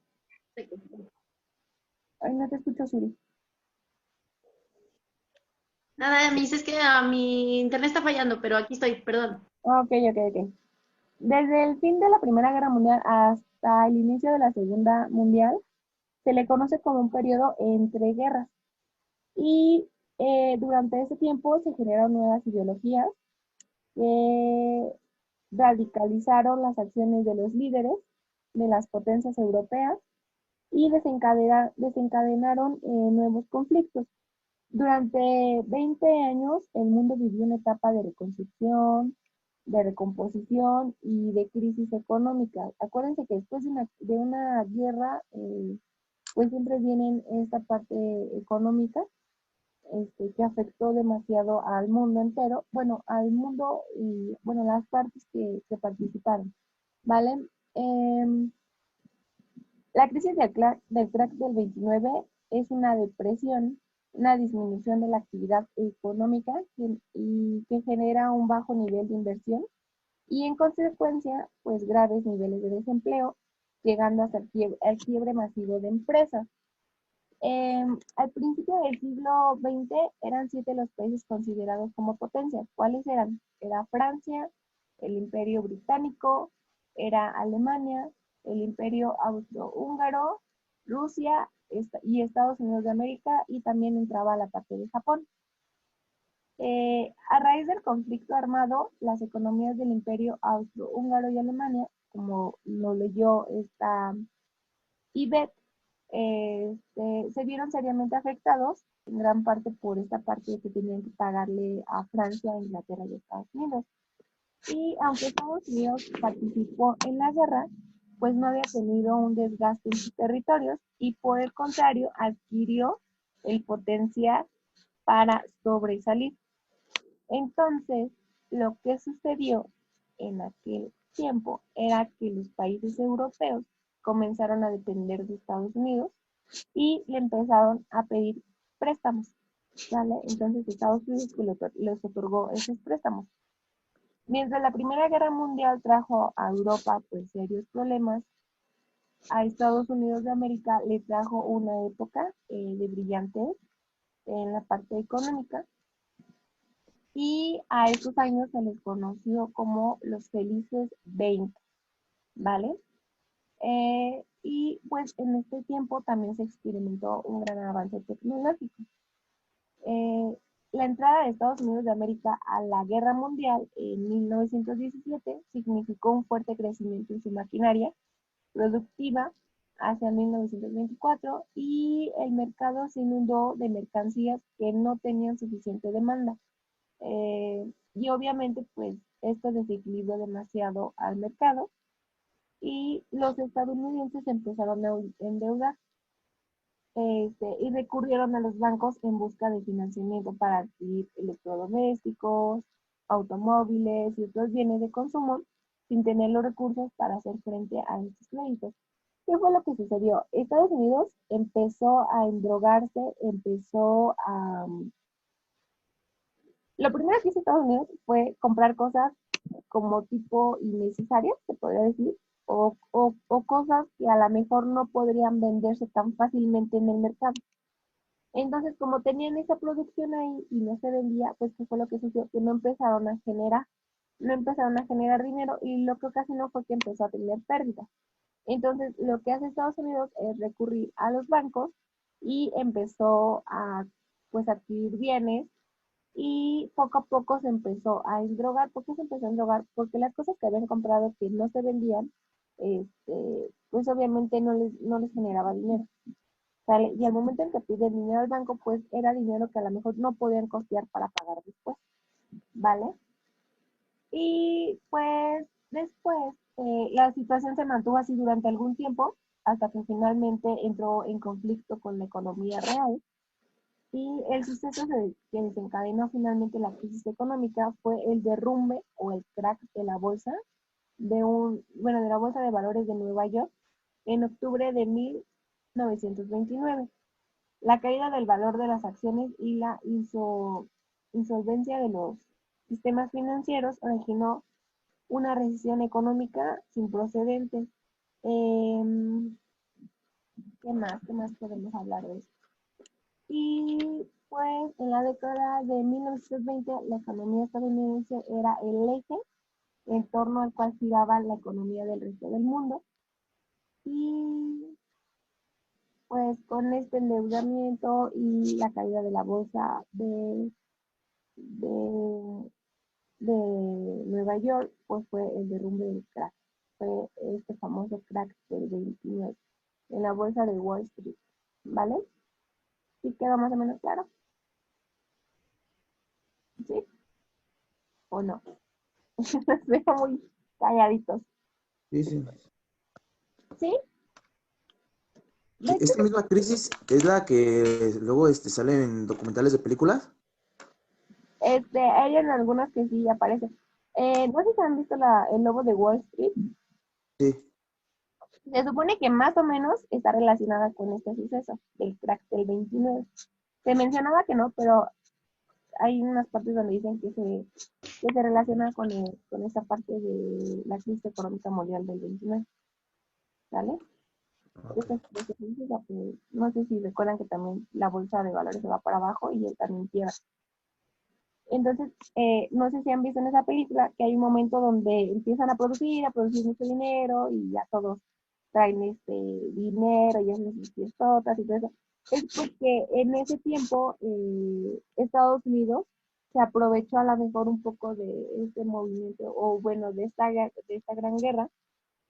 Ay, no te escucho, Suri. Nada, me dices que mi internet está fallando, pero aquí estoy, perdón. Ok. Desde el fin de la Primera Guerra Mundial hasta el inicio de la Segunda Mundial, se le conoce como un periodo entre guerras. Y durante ese tiempo se generaron nuevas ideologías que radicalizaron las acciones de los líderes de las potencias europeas y desencadenaron nuevos conflictos. Durante 20 años, el mundo vivió una etapa de reconstrucción, de recomposición y de crisis económica. Acuérdense que después de una guerra, pues siempre viene esta parte económica, que afectó demasiado al mundo entero, bueno, al mundo y, bueno, las partes que participaron, ¿vale? La crisis del crack del 29 es una depresión, una disminución de la actividad económica y que genera un bajo nivel de inversión y en consecuencia, pues graves niveles de desempleo, llegando hasta el quiebre masivo de empresas. Al principio del siglo XX eran 7 los países considerados como potencias. ¿Cuáles eran? Era Francia, el Imperio Británico, era Alemania, el Imperio Austrohúngaro, Rusia y Estados Unidos de América, y también entraba la parte de Japón. A raíz del conflicto armado, las economías del Imperio Austrohúngaro y Alemania, como lo leyó esta Ivette, se vieron seriamente afectados, en gran parte por esta parte de que tenían que pagarle a Francia, Inglaterra y Estados Unidos. Y aunque Estados Unidos participó en la guerra, pues no había tenido un desgaste en sus territorios y por el contrario adquirió el potencial para sobresalir. Entonces, lo que sucedió en aquel tiempo era que los países europeos comenzaron a depender de Estados Unidos y le empezaron a pedir préstamos, ¿vale? Entonces Estados Unidos les otorgó esos préstamos. Mientras la Primera Guerra Mundial trajo a Europa pues serios problemas, a Estados Unidos de América le trajo una época de brillantez en la parte económica y a estos años se les conoció como los felices 20, ¿vale? Y pues en este tiempo también se experimentó un gran avance tecnológico. Eh, la entrada de Estados Unidos de América a la Guerra Mundial en 1917 significó un fuerte crecimiento en su maquinaria productiva hacia 1924 y el mercado se inundó de mercancías que no tenían suficiente demanda. Y obviamente pues esto desequilibró demasiado al mercado y los estadounidenses empezaron a endeudar y recurrieron a los bancos en busca de financiamiento para adquirir electrodomésticos, automóviles y otros bienes de consumo sin tener los recursos para hacer frente a estos créditos. ¿Qué fue lo que sucedió? Estados Unidos empezó a endrogarse, empezó a... Lo primero que hizo Estados Unidos fue comprar cosas como tipo innecesarias, se podría decir, o cosas que a lo mejor no podrían venderse tan fácilmente en el mercado. Entonces, como tenían esa producción ahí y no se vendía, pues ¿qué fue lo que sucedió? Que no empezaron a generar dinero y lo que ocasionó fue que empezó a tener pérdidas. Entonces, lo que hace Estados Unidos es recurrir a los bancos y empezó a, pues, adquirir bienes y poco a poco se empezó a endrogar. ¿Por qué se empezó a endrogar? Porque las cosas que habían comprado que no se vendían, pues obviamente no les generaba dinero. ¿Sale? Y al momento en que piden dinero al banco, pues era dinero que a lo mejor no podían costear para pagar después, ¿vale? Y pues después la situación se mantuvo así durante algún tiempo, hasta que finalmente entró en conflicto con la economía real. Y el suceso que desencadenó finalmente la crisis económica fue el derrumbe o el crack de la bolsa de la bolsa de valores de Nueva York en octubre de 1929. La caída del valor de las acciones y la insolvencia de los sistemas financieros originó una recesión económica sin precedentes. ¿Qué más? ¿Qué más podemos hablar de eso? Y pues en la década de 1920 la economía estadounidense era el eje en torno al cual giraba la economía del resto del mundo. Y pues con este endeudamiento y la caída de la bolsa de, de Nueva York, pues fue el derrumbe del crack. Fue este famoso crack del 29 en la bolsa de Wall Street. ¿Vale? ¿Sí quedó más o menos claro? ¿Sí o no? Los veo muy calladitos. Sí, sí. ¿Sí? De hecho, Esta misma crisis es la que luego sale en documentales de películas. hay en algunas que sí aparece. No sé si han visto el lobo de Wall Street. Sí. Se supone que más o menos está relacionada con este suceso del crack del 29. Se mencionaba que no, pero hay unas partes donde dicen que se relaciona con esta parte de la crisis económica mundial del 29. ¿Vale? Ok. No sé si recuerdan que también la bolsa de valores se va para abajo y él también quiebra. Entonces, no sé si han visto en esa película que hay un momento donde empiezan a producir mucho dinero y ya todos traen dinero y hacen sus fiestotas y todo eso. Es porque en ese tiempo Estados Unidos se aprovechó a lo mejor un poco de este movimiento, o bueno, de esta gran guerra,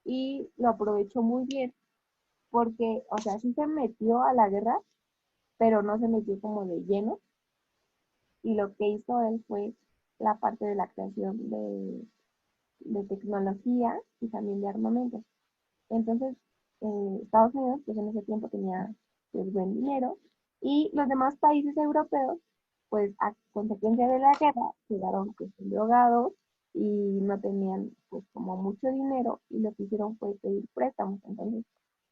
y lo aprovechó muy bien, porque, o sea, sí se metió a la guerra, pero no se metió como de lleno, y lo que hizo él fue la parte de la creación de tecnología y también de armamento. Entonces, Estados Unidos, pues en ese tiempo tenía pues, buen dinero, y los demás países europeos, pues a consecuencia de la guerra, quedaron pues drogados y no tenían pues como mucho dinero, y lo que hicieron fue pedir préstamos. Entonces,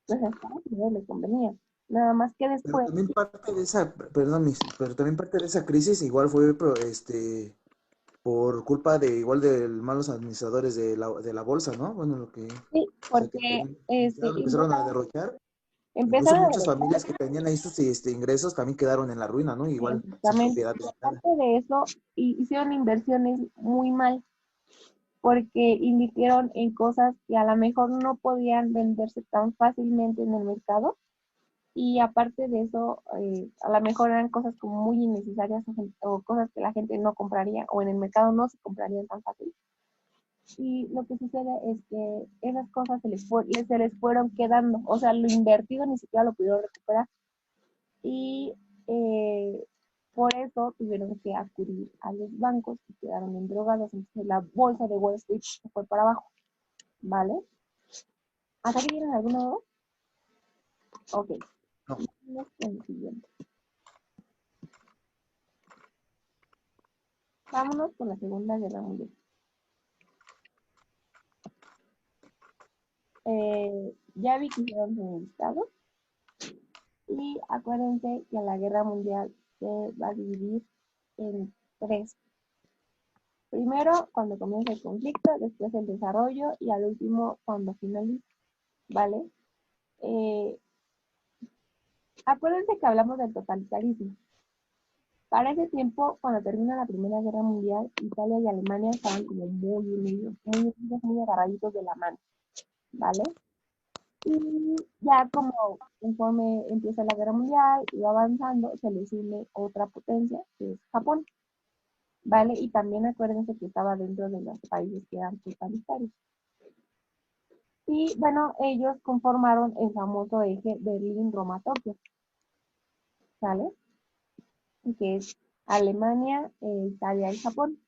pues a Estados Unidos le convenía. Nada más que Pero después, también parte de esa, perdón, pero también parte de esa crisis igual fue por culpa de igual de malos administradores de la bolsa, ¿no? Bueno, lo que, Sí, o sea, que porque empezaron a derrochar. Incluso empezaron a muchas derrochar. familias que tenían ahí sus ingresos también quedaron en la ruina, ¿no? Sí, Igual sin exactamente. propiedades Y ni nada. aparte de eso, hicieron inversiones muy mal, porque invirtieron en cosas que a lo mejor no podían venderse tan fácilmente en el mercado. Y aparte de eso, a lo mejor eran cosas como muy innecesarias o cosas que la gente no compraría o en el mercado no se comprarían tan fácil. Y lo que sucede es que esas cosas se les fueron quedando, o sea, lo invertido ni siquiera lo pudieron recuperar. Y eh, por eso tuvieron que acudir a los bancos y quedaron endrogados. Entonces la bolsa de Wall Street se fue para abajo, ¿vale? ¿Hasta aquí tienen alguna duda? Ok. No. Vamos con el siguiente. Vámonos con la Segunda Guerra Mundial. Ya vi que hicieron su listado. Y acuérdense que la guerra mundial se va a dividir en tres. Primero, cuando comienza el conflicto, después el desarrollo y al último, cuando finaliza, ¿vale? Eh, Acuérdense que hablamos del totalitarismo. Para ese tiempo, cuando termina la Primera Guerra Mundial, Italia y Alemania estaban como muy unidos, muy agarraditos de la mano, ¿vale? Y ya como conforme empieza la guerra mundial y va avanzando, se les une otra potencia, que es Japón, ¿vale? Y también acuérdense que estaba dentro de los países que eran totalitarios. Y bueno, ellos conformaron el famoso eje Berlín-Roma-Tokio, ¿sale? Que es Alemania, Italia y Japón.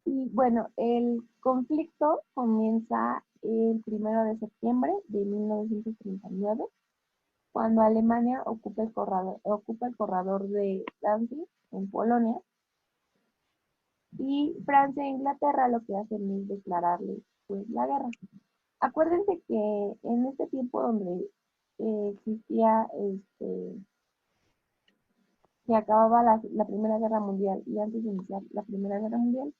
Y bueno, el conflicto comienza el 1 de septiembre de 1939, cuando Alemania ocupa el corredor de Danzig en Polonia, y Francia e Inglaterra lo que hacen es declararle pues la guerra. Acuérdense que en este tiempo donde existía que acababa la Primera Guerra Mundial y antes de iniciar la Primera Guerra Mundial,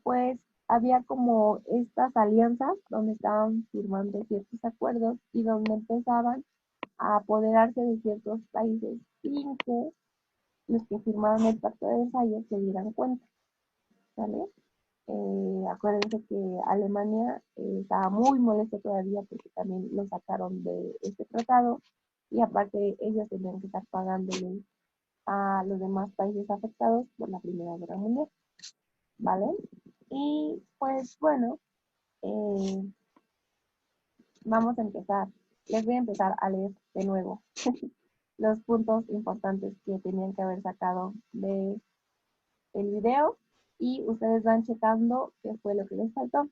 pues había como estas alianzas donde estaban firmando ciertos acuerdos y donde empezaban a apoderarse de ciertos países sin que los que firmaron el Pacto de Versalles se dieran cuenta, ¿vale? Acuérdense que Alemania estaba muy molesto todavía porque también lo sacaron de este tratado y aparte ellos tenían que estar pagándole a los demás países afectados por la Primera Guerra Mundial, ¿vale? Y pues bueno, eh, vamos a empezar. Les voy a empezar a leer de nuevo los puntos importantes que tenían que haber sacado de el video y ustedes van checando qué fue lo que les faltó.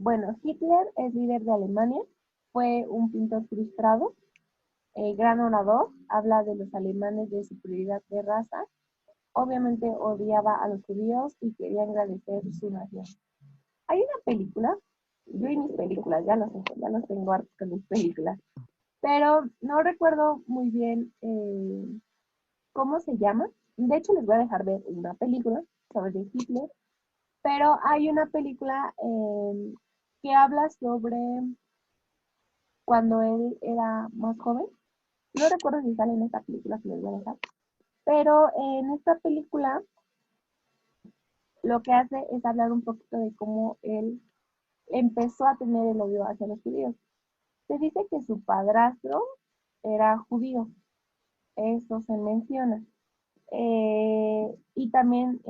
Bueno, Hitler es líder de Alemania, fue un pintor frustrado, gran orador, habla de los alemanes de superioridad de raza, obviamente odiaba a los judíos y quería agradecer su nación. Hay una película, yo y mis películas, ya los tengo hartos con mis películas, pero no recuerdo muy bien cómo se llama. De hecho, les voy a dejar ver una película sobre Hitler, pero hay una película que habla sobre cuando él era más joven. No recuerdo si sale en esta película que les voy a dejar, pero en esta película lo que hace es hablar un poquito de cómo él empezó a tener el odio hacia los judíos. Se dice que su padrastro era judío, eso se menciona. Y también,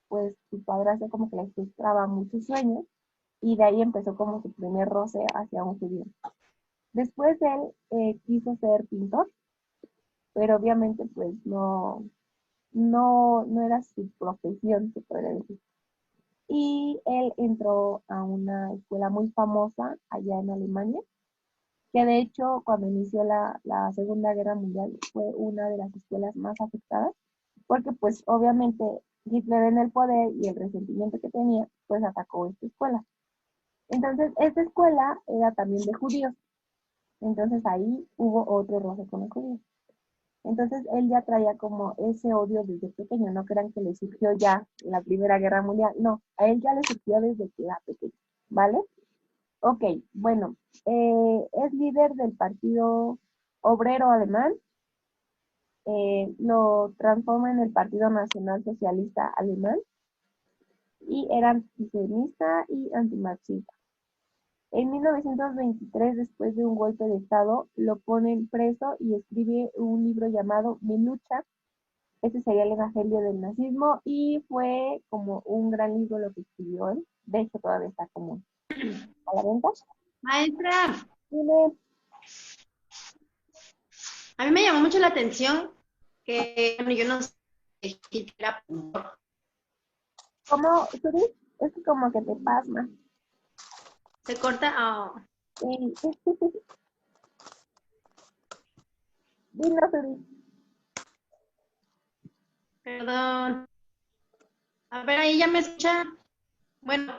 pues, su padrastro como que le frustraba muchos sueños y de ahí empezó como su primer roce hacia un judío. Después él quiso ser pintor, pero obviamente pues no era su profesión, se podría decir. Y él entró a una escuela muy famosa allá en Alemania, que de hecho cuando inició la Segunda Guerra Mundial fue una de las escuelas más afectadas, porque pues obviamente Hitler en el poder y el resentimiento que tenía, pues atacó esta escuela. Entonces, esta escuela era también de judíos, entonces ahí hubo otro roce con los judíos. Entonces él ya traía como ese odio desde pequeño, no crean que le surgió ya la Primera Guerra Mundial, no, a él ya le surgió desde que era pequeño, ¿vale? Ok, bueno, es líder del Partido Obrero Alemán, lo transforma en el Partido Nacional Socialista Alemán y era antisionista y antimarxista. En 1923, después de un golpe de Estado, lo ponen preso y escribe un libro llamado Mi lucha. Este sería el Evangelio del nazismo y fue como un gran libro lo que escribió él. De hecho, todavía está como a la venta. Maestra, Tiene, a mí me llamó mucho la atención que, bueno, yo no sé si Hitler era pintor. ¿cómo, Suri? Es que como que te pasma. Se corta, Sí. Dino, Suri. perdón. A ver, ahí ya me escucha. Bueno,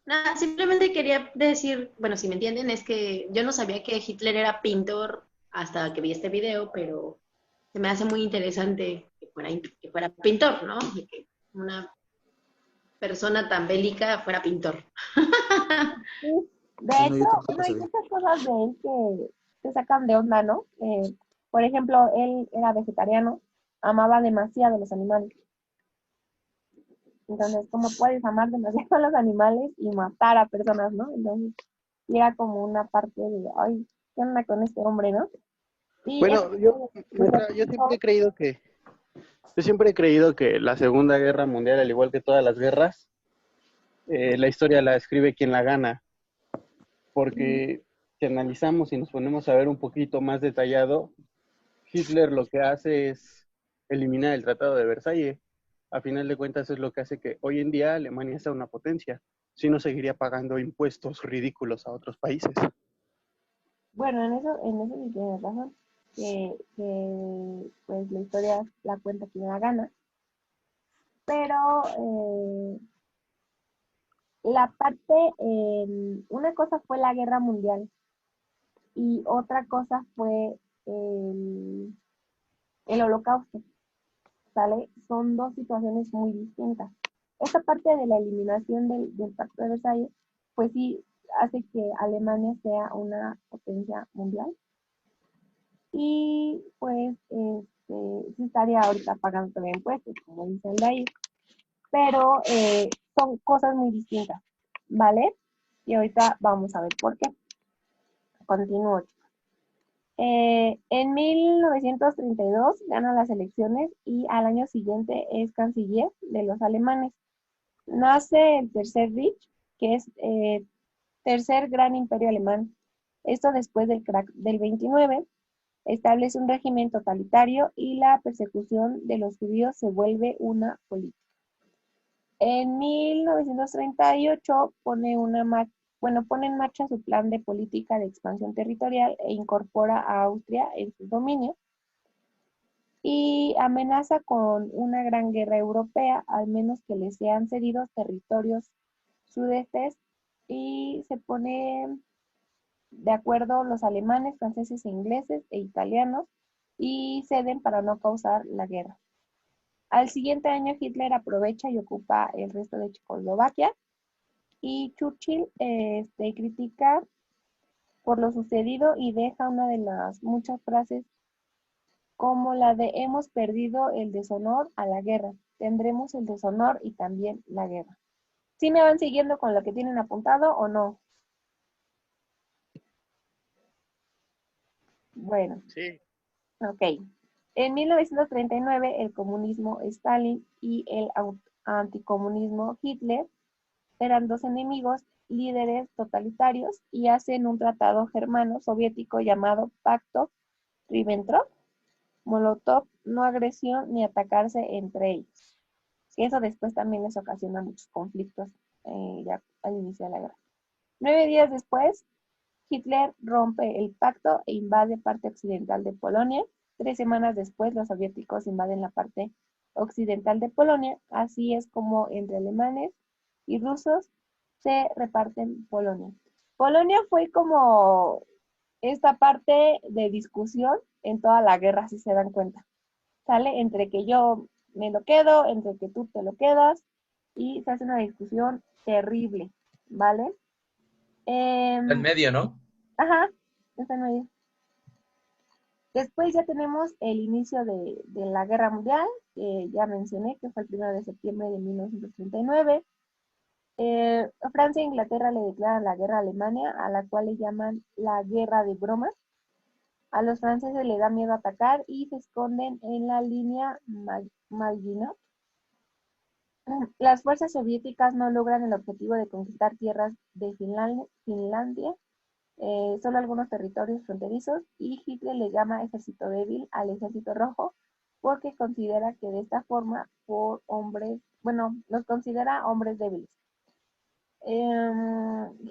nada, simplemente quería decir, bueno, si me entienden, es que yo no sabía que Hitler era pintor hasta que vi este video, pero se me hace muy interesante que fuera pintor, ¿no? Y que una persona tan bélica fuera pintor. Sí. De Sí, no, hecho, yo tampoco no hay sabía. muchas cosas de él que sacan de onda, ¿no? Por ejemplo, él era vegetariano, amaba demasiado los animales. Entonces, ¿cómo puedes amar demasiado a los animales y matar a personas, no? Entonces, sí era como una parte de, ay, ¿qué onda con este hombre, no? Y Bueno, maestra, yo siempre he creído que la Segunda Guerra Mundial, al igual que todas las guerras, la historia la escribe quien la gana, porque si analizamos y nos ponemos a ver un poquito más detallado, Hitler lo que hace es eliminar el Tratado de Versalles. A final de cuentas es lo que hace que hoy en día Alemania sea una potencia, si no seguiría pagando impuestos ridículos a otros países. bueno, en eso sí tienes razón, pues la historia la cuenta quien la gana, pero la parte, una cosa fue la guerra mundial y otra cosa fue el, el holocausto, ¿sale? Son dos situaciones muy distintas. Esta parte de la eliminación del Pacto de Versalles, pues sí hace que Alemania sea una potencia mundial y pues sí estaría ahorita pagando también impuestos, como dice el de ahí, pero son cosas muy distintas, ¿vale? Y ahorita vamos a ver por qué. Continúo. En 1932 gana las elecciones y al año siguiente es canciller de los alemanes. Nace el Tercer Reich, que es tercer gran imperio alemán. Esto después del crack del 29, establece un régimen totalitario y la persecución de los judíos se vuelve una política. En 1938 pone en marcha su plan de política de expansión territorial e incorpora a Austria en sus dominios y amenaza con una gran guerra europea, al menos que le sean cedidos territorios sudestes y se pone de acuerdo los alemanes, franceses, ingleses e italianos y ceden para no causar la guerra. Al siguiente año Hitler aprovecha y ocupa el resto de Checoslovaquia y Churchill critica por lo sucedido y deja una de las muchas frases como la de hemos perdido el deshonor a la guerra, tendremos el deshonor y también la guerra. ¿Sí me van siguiendo con lo que tienen apuntado o no? Bueno, Sí. ok. En 1939 el comunismo Stalin y el anticomunismo Hitler eran dos enemigos líderes totalitarios y hacen un tratado germano-soviético llamado Pacto Ribbentrop-Molotov, no agresión ni atacarse entre ellos. Y eso después también les ocasiona muchos conflictos ya al inicio de la guerra. 9 días después, Hitler rompe el pacto e invade parte occidental de Polonia. 3 semanas después, los soviéticos invaden la parte occidental de Polonia. Así es como entre alemanes y rusos se reparten Polonia. Polonia fue como esta parte de discusión en toda la guerra, si se dan cuenta. ¿Sale? Entre que yo me lo quedo, entre que tú te lo quedas, y se hace una discusión terrible, ¿vale? En medio, ¿no? Ajá, está en medio. Después ya tenemos el inicio de la Guerra Mundial, que ya mencioné, que fue el 1 de septiembre de 1939. Francia e Inglaterra le declaran la guerra a Alemania, a la cual le llaman la Guerra de Bromas. A los franceses les da miedo atacar y se esconden en la línea Maginot. Las fuerzas soviéticas no logran el objetivo de conquistar tierras de Finlandia, solo algunos territorios fronterizos, y Hitler le llama ejército débil al ejército rojo porque considera que de esta forma los considera hombres débiles.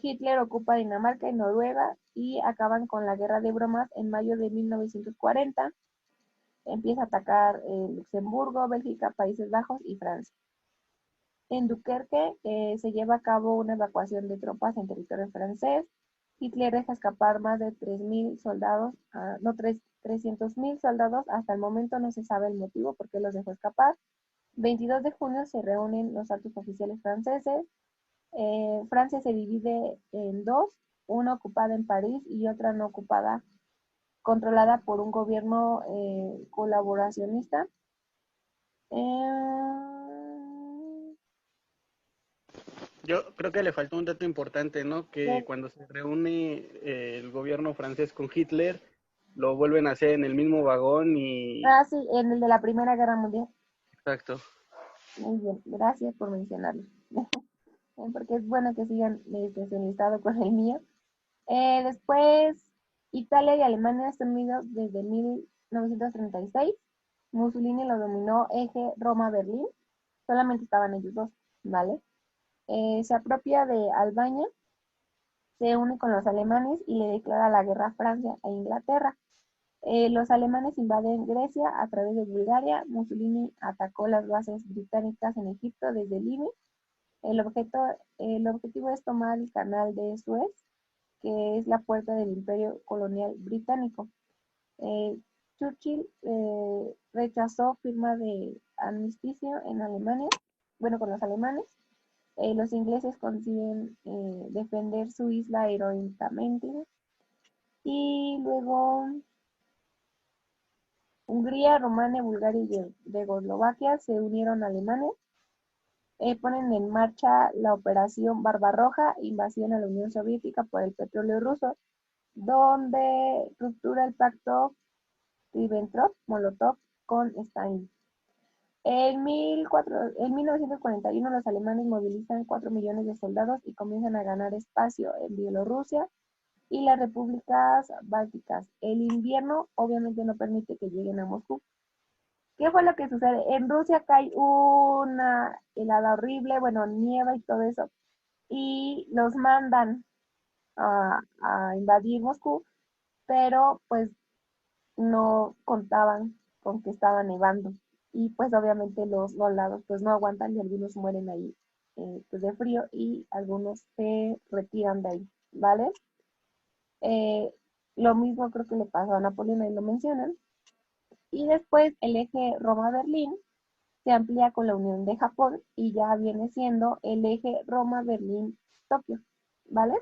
Hitler ocupa Dinamarca y Noruega y acaban con la guerra de bromas en mayo de 1940. Empieza a atacar Luxemburgo, Bélgica, Países Bajos y Francia. En Dunkerque se lleva a cabo una evacuación de tropas en territorio francés. Hitler deja escapar más de 3.000 soldados, 300.000 soldados. Hasta el momento no se sabe el motivo por qué los dejó escapar. 22 de junio se reúnen los altos oficiales franceses. Francia se divide en dos, una ocupada en París y otra no ocupada, controlada por un gobierno colaboracionista. Yo creo que le faltó un dato importante, ¿no? Que cuando se reúne el gobierno francés con Hitler, lo vuelven a hacer en el mismo vagón y... Sí, en el de la Primera Guerra Mundial. Exacto. Muy bien, gracias por mencionarlo. Porque es bueno que sigan su listado con el mío. Después, Italia y Alemania están unidos desde 1936. Mussolini lo dominó eje Roma-Berlín. Solamente estaban ellos dos, ¿vale? Se apropia de Albania, se une con los alemanes y le declara la guerra a Francia e Inglaterra. Los alemanes invaden Grecia a través de Bulgaria. Mussolini atacó las bases británicas en Egipto desde Libia. El objetivo es tomar el canal de Suez, que es la puerta del imperio colonial británico. Churchill rechazó firma de armisticio en Alemania, con los alemanes. Los ingleses consiguen defender su isla heroicamente. Y luego Hungría, Rumania, Bulgaria y Yugoslavia se unieron a Alemania. Ponen en marcha la Operación Barbarroja, invasión a la Unión Soviética por el petróleo ruso, donde ruptura el pacto Ribbentrop-Molotov con Stalin. En 1941 los alemanes movilizan 4 millones de soldados y comienzan a ganar espacio en Bielorrusia y las repúblicas bálticas. El invierno obviamente no permite que lleguen a Moscú. ¿Qué fue lo que sucede? En Rusia cae una helada horrible, nieva y todo eso, y los mandan a invadir Moscú, pero pues no contaban con que estaba nevando. Y pues obviamente los soldados pues no aguantan y algunos mueren ahí pues de frío y algunos se retiran de ahí, ¿vale? Lo mismo creo que le pasó a Napoleón, ahí lo mencionan. Y después el eje Roma-Berlín se amplía con la unión de Japón y ya viene siendo el eje Roma-Berlín-Tokio, ¿vale?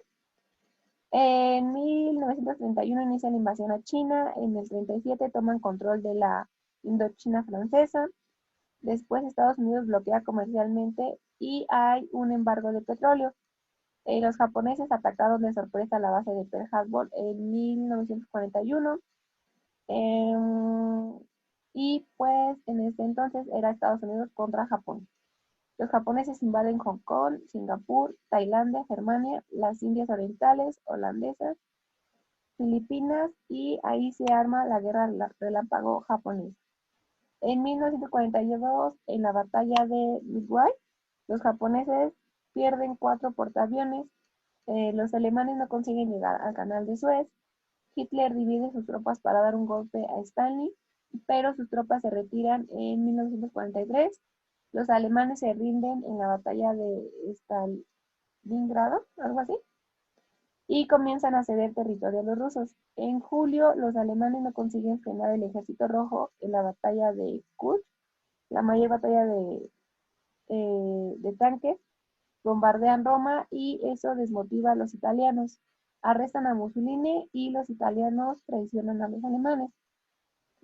En 1931 inicia la invasión a China, en el 37 toman control de la Indochina francesa, después Estados Unidos bloquea comercialmente y hay un embargo de petróleo. Los japoneses atacaron de sorpresa la base de Pearl Harbor en 1941. Y pues en ese entonces era Estados Unidos contra Japón. Los japoneses invaden Hong Kong, Singapur, Tailandia, Germania, las Indias Orientales, holandesas, Filipinas, y ahí se arma la guerra relámpago japonesa. En 1942, en la batalla de Midway, los japoneses pierden 4 portaaviones, los alemanes no consiguen llegar al canal de Suez. Hitler divide sus tropas para dar un golpe a Stanley, pero sus tropas se retiran en 1943. Los alemanes se rinden en la batalla de Stalingrado, algo así. y comienzan a ceder territorio a los rusos. En julio, los alemanes no consiguen frenar el ejército rojo en la batalla de Kut, la mayor batalla de tanques, bombardean Roma y eso desmotiva a los italianos. Arrestan a Mussolini y los italianos traicionan a los alemanes.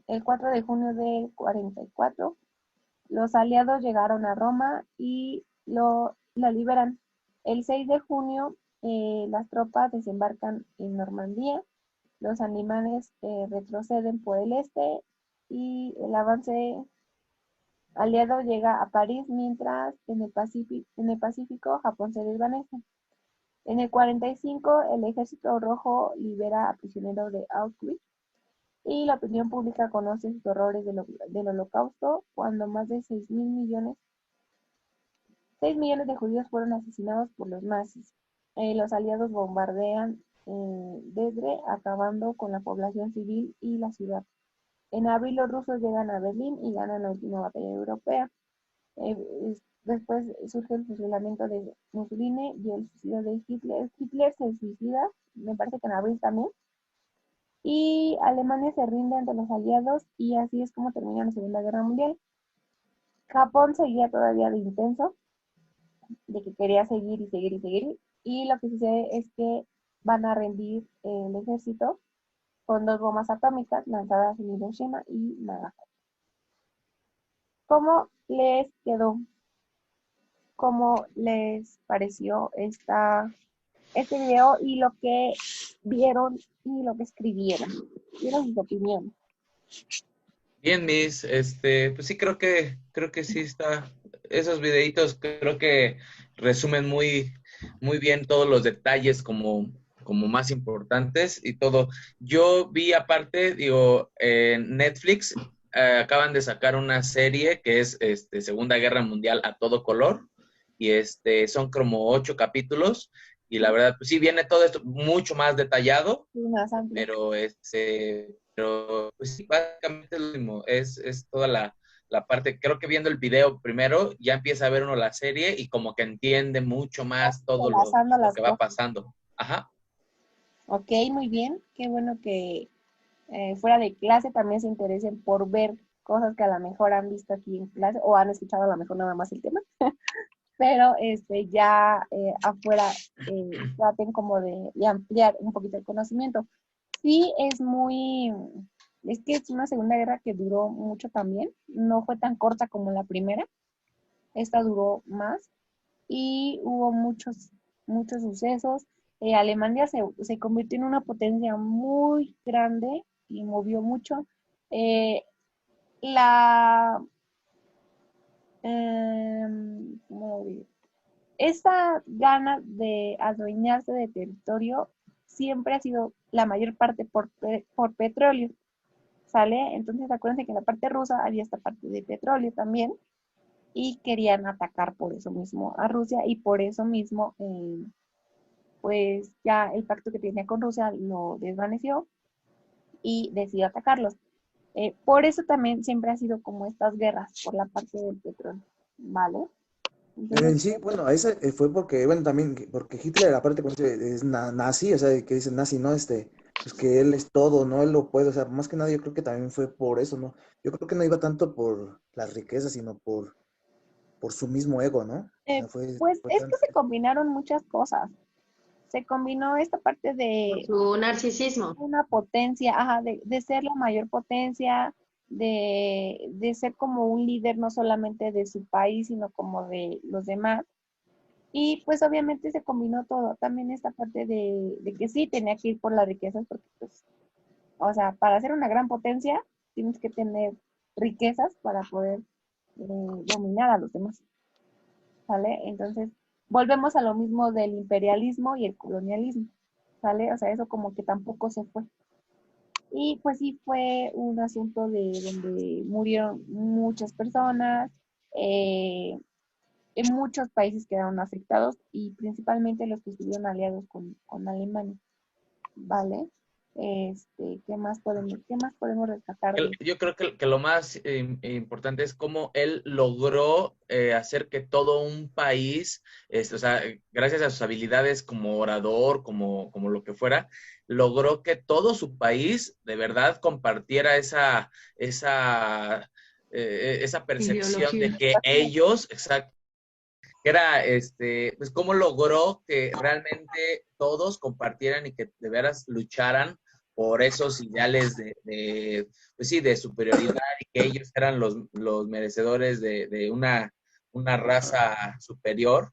El 4 de junio del 44, los aliados llegaron a Roma y la liberan. El 6 de junio, las tropas desembarcan en Normandía. Los alemanes retroceden por el este y el avance aliado llega a París, mientras en el Pacífico Japón se desvanece. En el 45, el Ejército Rojo libera a prisioneros de Auschwitz y la opinión pública conoce sus horrores del Holocausto, cuando más de 6 millones de judíos fueron asesinados por los nazis. Los aliados bombardean Dresde, acabando con la población civil y la ciudad. En abril, los rusos llegan a Berlín y ganan la última batalla europea. Después surge el fusilamiento de Mussolini y el suicidio de Hitler. Hitler se suicida, me parece que en abril también. Y Alemania se rinde ante los aliados y así es como termina la Segunda Guerra Mundial. Japón seguía todavía de intenso, de que quería seguir y seguir y seguir. Y lo que sucede es que van a rendir el ejército con 2 bombas atómicas lanzadas en Hiroshima y Nagasaki. ¿Cómo les quedó? ¿Cómo les pareció este video y lo que vieron y lo que escribieron? ¿Vieron sus opiniones? Bien, Miss, pues sí, creo que sí está, esos videitos creo que resumen muy bien todos los detalles como más importantes y todo. Yo vi aparte, digo, en Netflix acaban de sacar una serie que es Segunda Guerra Mundial a todo color y son como 8 capítulos y la verdad, pues sí viene todo esto mucho más detallado, Sí, más amplio. pero pues sí, básicamente es lo mismo, es toda la parte, creo que viendo el video primero ya empieza a ver uno la serie y como que entiende mucho más todo Enlazando lo las que va cosas. pasando. Ajá. Ok, muy bien. Qué bueno que fuera de clase también se interesen por ver cosas que a lo mejor han visto aquí en clase o han escuchado a lo mejor nada más el tema, pero ya afuera traten como de ampliar un poquito el conocimiento. Sí, es que es una Segunda Guerra que duró mucho también, no fue tan corta como la primera, esta duró más y hubo muchos sucesos. Alemania se convirtió en una potencia muy grande y movió mucho. Eh, la, ¿Cómo lo digo? Esta gana de adueñarse de territorio siempre ha sido la mayor parte por petróleo, ¿sale? Entonces acuérdense que en la parte rusa había esta parte de petróleo también y querían atacar por eso mismo a Rusia y por eso mismo pues ya el pacto que tenía con Rusia lo desvaneció y decidió atacarlos. Por eso también siempre ha sido como estas guerras por la parte del petróleo, ¿vale? Pero Entonces, en sí, bueno, esa fue porque, bueno, también, porque Hitler, aparte, como dice, es nazi, o sea, que dice nazi, ¿no? Pues que él es todo, ¿no? Él lo puede, o sea, más que nada yo creo que también fue por eso, ¿no? Yo creo que no iba tanto por las riquezas, sino por su mismo ego, ¿no? O sea, pues fue es que tanto. se combinaron muchas cosas. Se combinó esta parte Por de su narcisismo. una potencia, ajá, de ser la mayor potencia, de ser como un líder no solamente de su país, sino como de los demás. Y pues obviamente se combinó todo, también esta parte de que sí tenía que ir por las riquezas, porque pues, o sea, para ser una gran potencia tienes que tener riquezas para poder dominar a los demás, ¿sale? Entonces, volvemos a lo mismo del imperialismo y el colonialismo, ¿sale? O sea, eso como que tampoco se fue. Y pues sí fue un asunto de donde murieron muchas personas, en muchos países quedaron afectados y principalmente los que estuvieron aliados con Alemania, ¿vale? ¿Qué más podemos rescatar de? Yo creo que lo más importante es cómo él logró hacer que todo un país, o sea, gracias a sus habilidades como orador, como lo que fuera, logró que todo su país de verdad compartiera esa percepción de Ideología. que ellos, exacto, que era, pues cómo logró que realmente todos compartieran y que de veras lucharan por esos ideales pues sí, de superioridad y que ellos eran los merecedores de una raza superior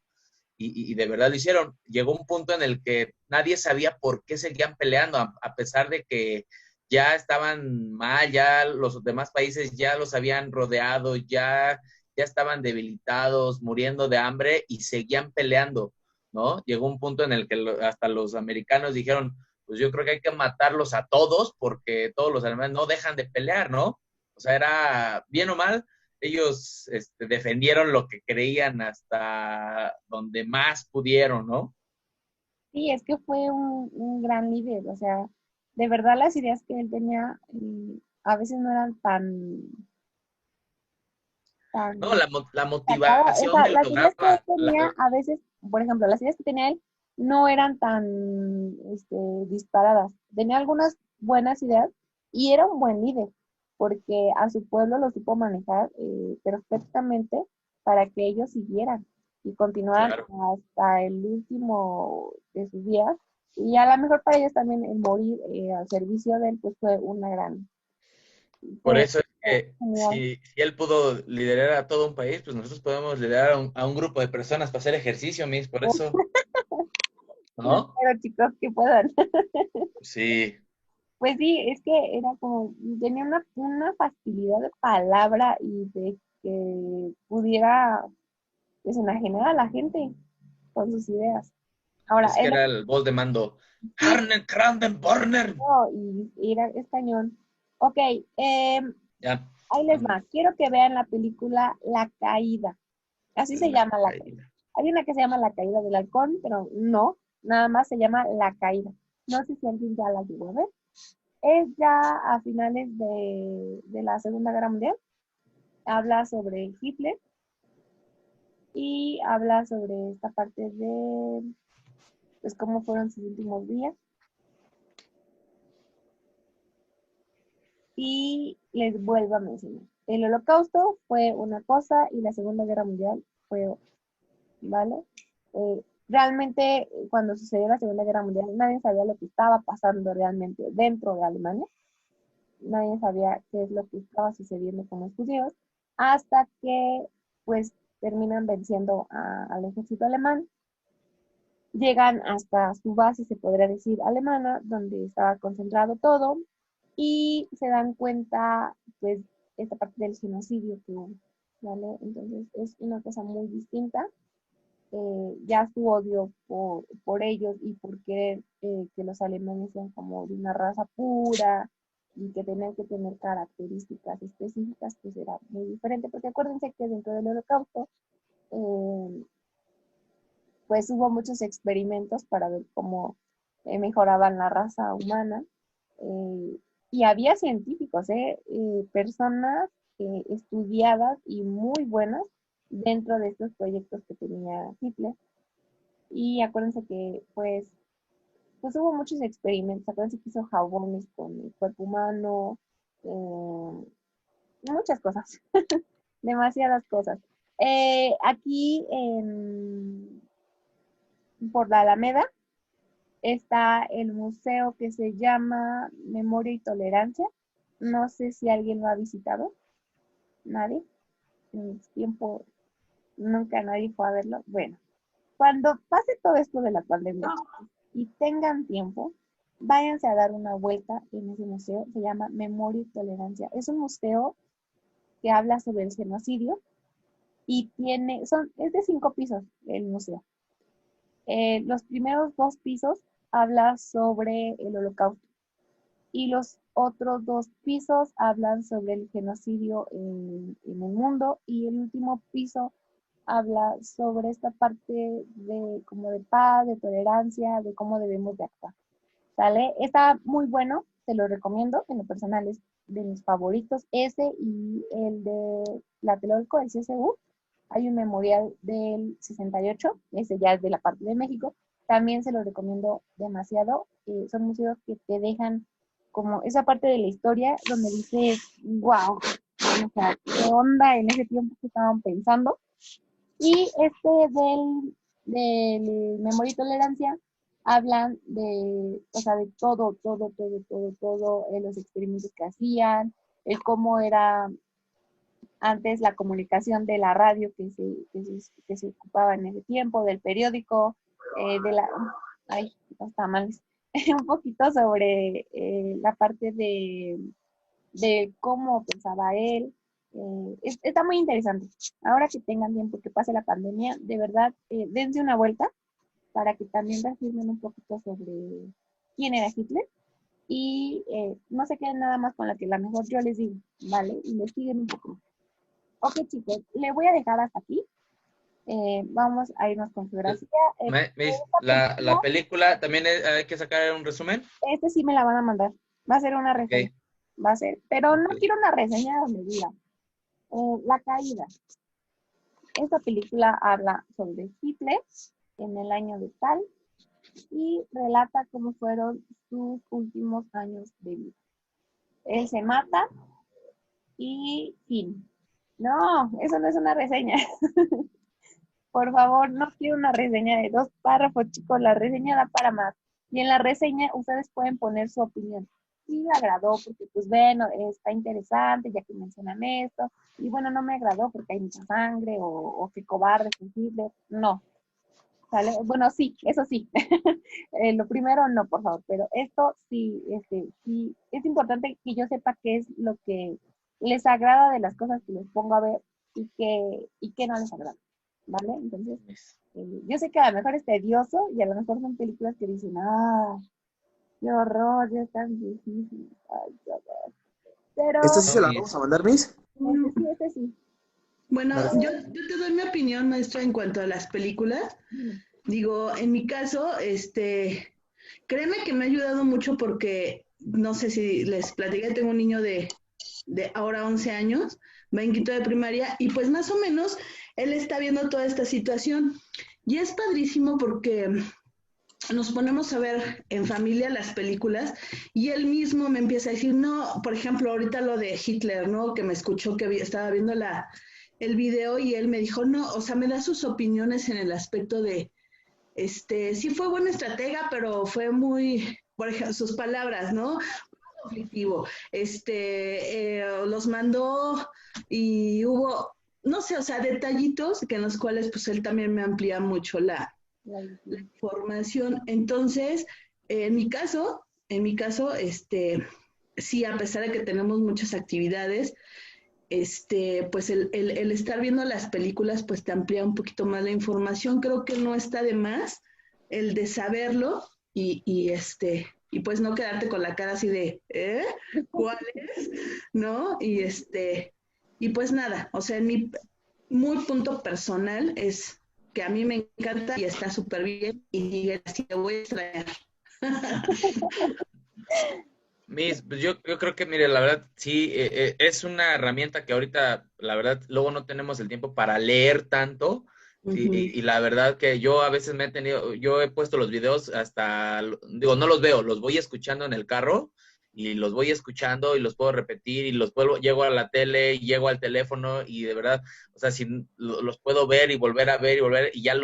y de verdad lo hicieron. Llegó un punto en el que nadie sabía por qué seguían peleando, a pesar de que ya estaban mal, ya los demás países ya los habían rodeado, ya estaban debilitados, muriendo de hambre y seguían peleando, ¿no? Llegó un punto en el que hasta los americanos dijeron, pues yo creo que hay que matarlos a todos porque todos los alemanes no dejan de pelear, ¿no? O sea, era bien o mal, ellos defendieron lo que creían hasta donde más pudieron, ¿no? Sí, es que fue un gran líder, o sea, de verdad las ideas que él tenía a veces no eran No, tan la o motivación sea, de las ideas que él lograrla, tenía a veces, por ejemplo, las ideas que tenía él no eran tan disparadas. Tenía algunas buenas ideas y era un buen líder, porque a su pueblo lo supo manejar perfectamente para que ellos siguieran y continuaran claro. hasta el último de sus días. Y a lo mejor para ellos también el morir al servicio de él, pues fue una gran, Por fue eso es que genial. si él pudo liderar a todo un país, pues nosotros podemos liderar a un grupo de personas para hacer ejercicio, mis, por eso, ¿no? Pero chicos, que puedan. Sí, Pues sí, es que era como, tenía una facilidad de palabra y de que pudiera pues enajenar a la gente con sus ideas. Ahora, es que era el voz de mando. sí, Harnen, Kranden, Borner. no, y era, es cañón. Ok, Ya. ahí les va. Quiero que vean la película La Caída. Así se La llama La Caída. caída. Hay una que se llama La Caída del Halcón, pero no, nada más se llama La Caída. No sé si alguien ya la llegó a ver. Es ya a finales de la Segunda Guerra Mundial. Habla sobre Hitler y habla sobre esta parte de pues cómo fueron sus últimos días. Y les vuelvo a mencionar. El Holocausto fue una cosa y la Segunda Guerra Mundial fue otra, ¿vale? Realmente, cuando sucedió la Segunda Guerra Mundial, nadie sabía lo que estaba pasando realmente dentro de Alemania. Nadie sabía qué es lo que estaba sucediendo con los judíos, hasta que pues terminan venciendo al ejército alemán, llegan hasta su base, se podría decir, alemana, donde estaba concentrado todo, y se dan cuenta pues esta parte del genocidio que hubo, ¿vale? Entonces es una cosa muy distinta. Ya su odio por ellos y por querer que los alemanes sean como de una raza pura y que tenían que tener características específicas, pues era muy diferente, porque acuérdense que dentro del Holocausto, eh, pues hubo muchos experimentos para ver cómo mejoraban la raza humana, eh, y había científicos, personas estudiadas y muy buenas dentro de estos proyectos que tenía Hitler. Y acuérdense que, pues hubo muchos experimentos. Acuérdense que hizo jabones con el cuerpo humano, muchas cosas, demasiadas cosas. Aquí por la Alameda está el museo que se llama Memoria y Tolerancia. No sé si alguien lo ha visitado. Nadie. En el tiempo nunca nadie fue a verlo. Bueno, cuando pase todo esto de la pandemia y tengan tiempo, váyanse a dar una vuelta en ese museo. Se llama Memoria y Tolerancia. Es un museo que habla sobre el genocidio y es de 5 pisos el museo. Los primeros 2 pisos habla sobre el Holocausto y los otros 2 pisos hablan sobre el genocidio en el mundo, y el último piso habla sobre esta parte de como de paz, de tolerancia, de cómo debemos de actuar. ¿Sale? Está muy bueno, te lo recomiendo, en lo personal es de mis favoritos, ese y el de Tlatelolco, el CSU. Hay un memorial del 68, ese ya es de la parte de México, también se lo recomiendo demasiado. Son museos que te dejan como esa parte de la historia donde dices, wow, o sea, qué onda en ese tiempo que estaban pensando. Y del Memoria y Tolerancia hablan de, o sea, de todo, los experimentos que hacían, el cómo era antes la comunicación de la radio que se ocupaba en ese tiempo, del periódico, de la, ay, los tamales, un poquito sobre la parte de cómo pensaba él. Está muy interesante. Ahora que tengan tiempo, que pase la pandemia, de verdad, dense una vuelta para que también reafirmen un poquito sobre quién era Hitler y no se queden nada más con la que la mejor yo les digo, ¿vale? Investiguen un poco. Ok, chicos, le voy a dejar hasta aquí. Vamos a irnos con geografía. La película, también hay que sacar un resumen. Este sí me la van a mandar. Va a ser una reseña. Okay. Va a ser, pero no Okay. quiero una reseña donde diga La Caída. Esta película habla sobre Hitler en el año de tal y relata cómo fueron sus últimos años de vida. Él se mata y fin. No, eso no es una reseña. Por favor, no quiero una reseña de 2 párrafos, chicos. La reseña da para más. Y en la reseña ustedes pueden poner su opinión. Sí me agradó porque, pues, bueno, está interesante ya que mencionan esto. Y bueno, no me agradó porque hay mucha sangre o que cobarde, sensible. No. ¿Sale? Bueno, sí, eso sí. Lo primero, no, por favor. Pero esto sí, sí, es importante que yo sepa qué es lo que les agrada de las cosas que les pongo a ver y qué no les agrada. ¿Vale? Entonces, yo sé que a lo mejor es tedioso y a lo mejor son películas que dicen, qué horror, ya están difíciles. Ay, qué horror. Pero, ¿Esta sí se la vamos a mandar, Miss? este sí. Bueno, yo te doy mi opinión, maestra, en cuanto a las películas. Digo, en mi caso, créeme que me ha ayudado mucho porque, no sé si les platiqué, tengo un niño de ahora 11 años, va en quinto de primaria, y pues más o menos él está viendo toda esta situación. Y es padrísimo porque nos ponemos a ver en familia las películas y él mismo me empieza a decir, no, por ejemplo, ahorita lo de Hitler, ¿no? Que me escuchó que estaba viendo el video y él me dijo, no, o sea, me da sus opiniones en el aspecto de, sí fue buena estratega, pero fue muy, por ejemplo, sus palabras, ¿no? Conflictivo. Los mandó y hubo, no sé, o sea, detallitos que en los cuales pues él también me amplía mucho la información. Entonces, en mi caso, sí, a pesar de que tenemos muchas actividades, pues el estar viendo las películas, pues te amplía un poquito más la información. Creo que no está de más el de saberlo y pues no quedarte con la cara así de, ¿cuál es? ¿No? Y pues nada, o sea, en mi muy punto personal es que a mí me encanta y está súper bien y así te voy a extrañar. Miss, pues yo creo que, mire, la verdad, sí, es una herramienta que ahorita, la verdad, luego no tenemos el tiempo para leer tanto. Sí, y la verdad que yo a veces yo he puesto los videos hasta, digo, no los veo, los voy escuchando en el carro y los voy escuchando y los puedo repetir y llego a la tele, llego al teléfono y de verdad, o sea, si los puedo ver y volver a ver y ya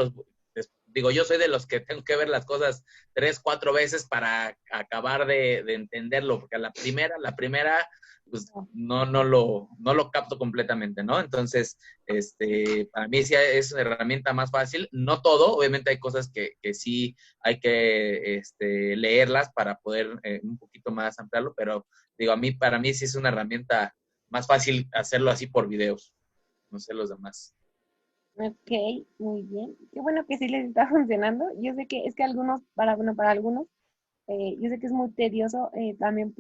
digo, yo soy de los que tengo que ver las cosas 3, 4 veces para acabar de entenderlo, porque la primera, pues no lo capto completamente, ¿no? Entonces, para mí sí es una herramienta más fácil, no todo, obviamente hay cosas que sí hay que leerlas para poder un poquito más ampliarlo, pero digo, para mí sí es una herramienta más fácil hacerlo así por videos, no sé los demás. Ok, muy bien. Qué bueno que sí les está funcionando. Yo sé que es que algunos, para algunos, yo sé que es muy tedioso también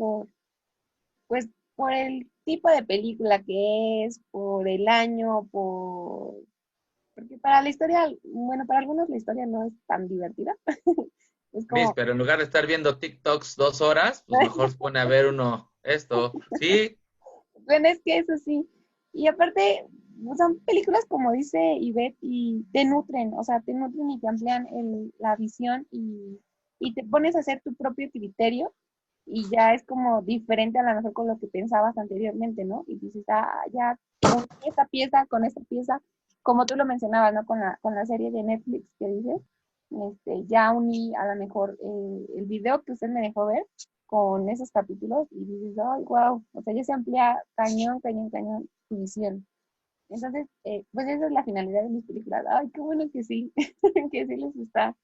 pues, por el tipo de película que es, por el año, porque para la historia, bueno, para algunos la historia no es tan divertida. Es Miss, como, pero en lugar de estar viendo TikToks 2 horas, pues mejor se pone a ver uno esto. Sí, bueno, es que eso sí. Y aparte, son películas como dice Ivette y te nutren, o sea, te nutren y te amplían la visión y te pones a hacer tu propio criterio y ya es como diferente a lo mejor con lo que pensabas anteriormente, ¿no? Y dices, ah, ya con esta pieza, como tú lo mencionabas, ¿no? Con la serie de Netflix que dices, ya uní a lo mejor el video que usted me dejó ver con esos capítulos y dices, ay, wow, o sea, ya se amplía cañón, cañón, cañón tu visión. Entonces, pues esa es la finalidad de mis películas. Ay, qué bueno que sí, que sí les está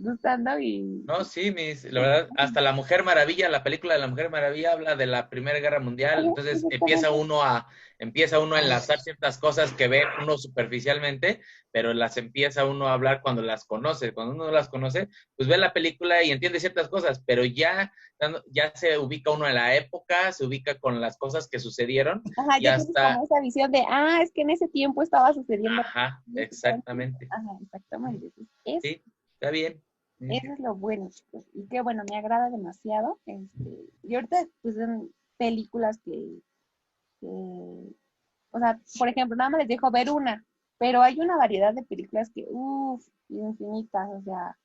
gustando y no, sí, la verdad, hasta La Mujer Maravilla, la película de La Mujer Maravilla habla de la Primera Guerra Mundial, ajá, entonces exactamente. empieza uno a enlazar ciertas cosas que ve uno superficialmente, pero las empieza uno a hablar cuando las conoce. Cuando uno no las conoce, pues ve la película y entiende ciertas cosas, pero ya se ubica uno en la época, se ubica con las cosas que sucedieron Ajá, y ya tienes hasta, como esa visión de, ah, es que en ese tiempo estaba sucediendo. ajá, Y esto estaba haciendo. exactamente. Ajá, exactamente. Entonces, es, Sí, está bien. eso es lo bueno, chicos. Y que bueno, me agrada demasiado. Y ahorita, pues, son películas que, o sea, por ejemplo, nada más les dejo ver una, pero hay una variedad de películas que, uff, infinitas, o sea,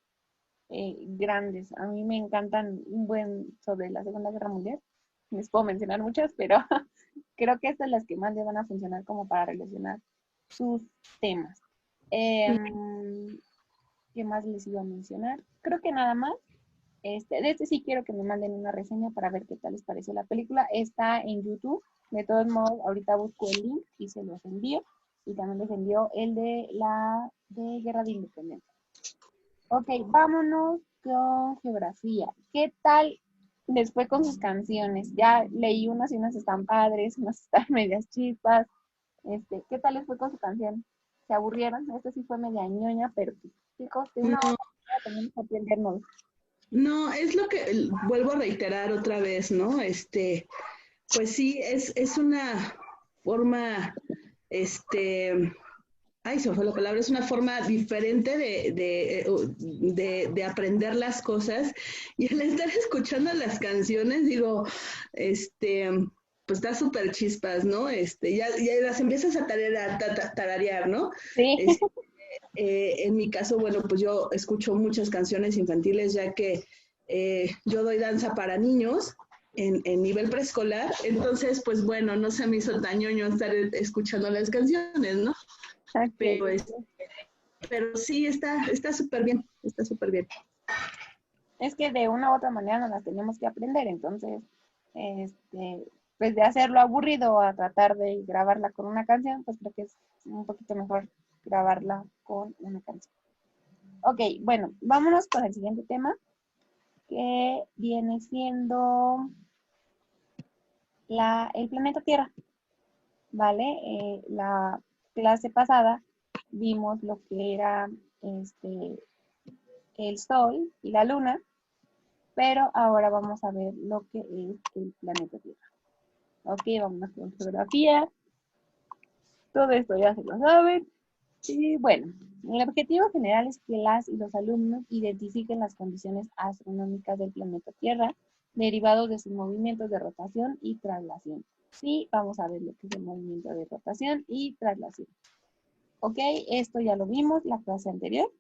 grandes. A mí me encantan un buen sobre la Segunda Guerra Mundial. Les puedo mencionar muchas, pero creo que estas son las que más les van a funcionar como para relacionar sus temas. ¿Qué más les iba a mencionar? Creo que nada más. De este sí quiero que me manden una reseña para ver qué tal les pareció la película. Está en YouTube. De todos modos, ahorita busco el link y se los envío. Y también les envío el de la de Guerra de Independencia. Ok, vámonos con geografía. ¿Qué tal les fue con sus canciones? Ya leí unas y unas están padres, unas están medias chispas. ¿Qué tal les fue con su canción? ¿Se aburrieron? Esta sí fue media ñoña, pero pues, chicos, de una u No, otra manera tenemos que aprendernos. no, es lo que vuelvo a reiterar otra vez, ¿no? Pues sí, es una forma, este, ay, se me fue la palabra, es una forma diferente de aprender las cosas. Y al estar escuchando las canciones, digo, pues está súper chispas, ¿no? Ya las empiezas a tararear, ¿no? Sí, Este, en mi caso, bueno, pues yo escucho muchas canciones infantiles, ya que yo doy danza para niños en nivel preescolar, entonces, pues bueno, no se me hizo tan ñoño estar escuchando las canciones, ¿no? Pero, ok. pero sí, está súper bien, está súper bien. Es que de una u otra manera nos las tenemos que aprender, entonces, pues de hacerlo aburrido a tratar de grabarla con una canción, pues creo que es un poquito mejor grabarla con una canción. Ok, bueno, vámonos con el siguiente tema, que viene siendo el planeta Tierra, ¿vale? La clase pasada vimos lo que era el Sol y la Luna, pero ahora vamos a ver lo que es el planeta Tierra. Ok, vamos con geografía. Todo esto ya se lo saben. Y bueno, el objetivo general es que las y los alumnos identifiquen las condiciones astronómicas del planeta Tierra derivados de sus movimientos de rotación y traslación. Sí, vamos a ver lo que es el movimiento de rotación y traslación. Ok, esto ya lo vimos la clase anterior.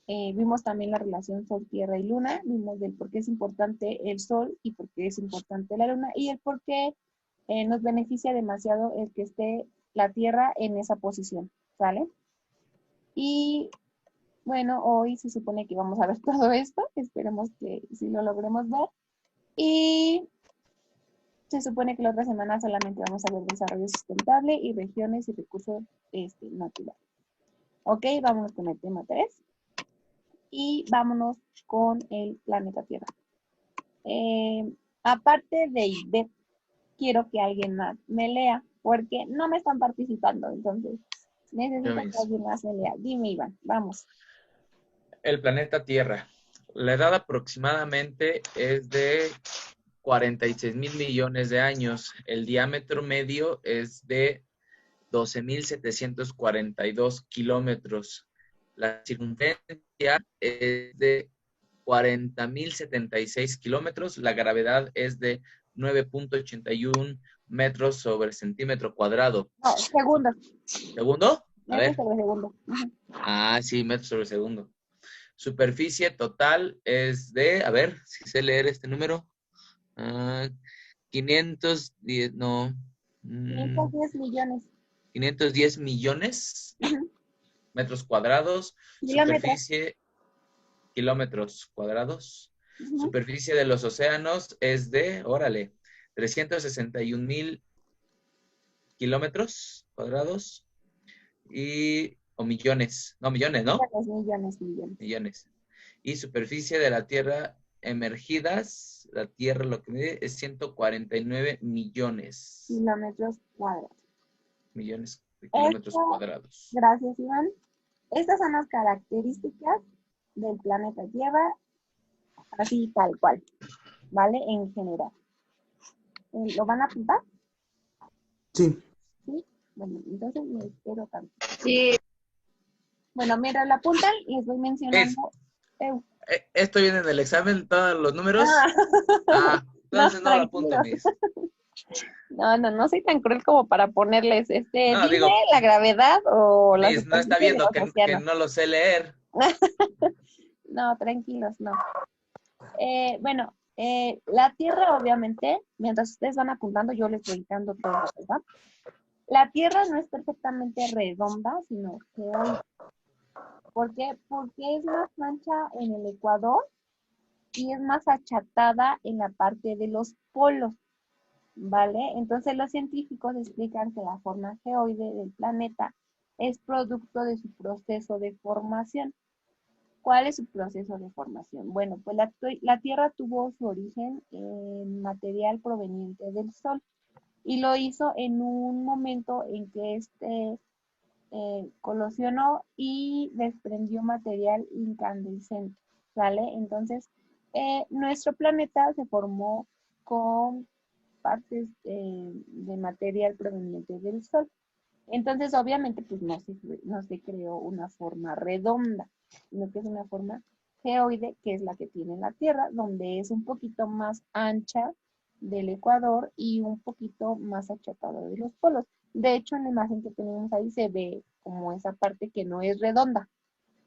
Vimos también la relación Sol, Tierra y Luna. Vimos del por qué es importante el Sol y por qué es importante la Luna y el por qué nos beneficia demasiado el que esté la Tierra en esa posición, ¿vale? Y bueno, hoy se supone que vamos a ver todo esto. Esperemos que sí lo logremos ver. Y se supone que la otra semana solamente vamos a ver desarrollo sustentable y regiones y recursos naturales. Ok, vámonos con el tema 3 y vámonos con el planeta Tierra. Aparte de Ivette, quiero que alguien más me lea, porque no me están participando, entonces Yo necesito que mismo. alguien más me lea. Dime, Iván, vamos. El planeta Tierra. La edad aproximadamente es de 46 mil millones de años. El diámetro medio es de 12.742 kilómetros. La circunferencia es de 40.076 kilómetros. La gravedad es de 9.81 metros sobre centímetro cuadrado. No, segundos. ¿Segundo? A Metros ver. sobre segundo. Ah, sí, metros sobre segundo. Superficie total es de, a ver, si sé leer este número. 510, no. 510 millones. 510 millones metros cuadrados. Kilómetros. Superficie, kilómetros cuadrados. Ujú. Superficie de los océanos es de, órale, 361,000 kilómetros cuadrados o millones, no, millones, ¿no? Millones. Millones. Y superficie de la Tierra emergidas, la Tierra lo que mide es 149 millones. Kilómetros cuadrados. Millones de kilómetros Esto, cuadrados. gracias, Iván. Estas son las características del planeta Tierra, así tal cual, ¿vale? En general. ¿Lo van a apuntar? Sí. Sí. Bueno, entonces me espero tanto. Sí, Bueno, mientras la apuntan, les voy mencionando. Esto viene en el examen, todos los números. Entonces no lo apunto, tranquilos. Miss. No soy tan cruel como para ponerles, No, dime digo, la gravedad o la Miss, no está superficie de viendo los que océanos. no lo sé leer. No, tranquilos, no. Bueno, la Tierra, obviamente, mientras ustedes van apuntando, yo les voy dando todo, ¿verdad? La Tierra no es perfectamente redonda, sino que hoy. ¿Por qué? Porque es más ancha en el ecuador y es más achatada en la parte de los polos, ¿vale? Entonces los científicos explican que la forma geoide del planeta es producto de su proceso de formación. ¿Cuál es su proceso de formación? Bueno, pues la Tierra tuvo su origen en material proveniente del Sol y lo hizo en un momento en que colisionó y desprendió material incandescente, ¿vale? Entonces, nuestro planeta se formó con partes de material proveniente del Sol. Entonces, obviamente, pues no se creó una forma redonda, sino que es una forma geoide, que es la que tiene la Tierra, donde es un poquito más ancha del ecuador y un poquito más achatada de los polos. De hecho, en la imagen que tenemos ahí se ve como esa parte que no es redonda,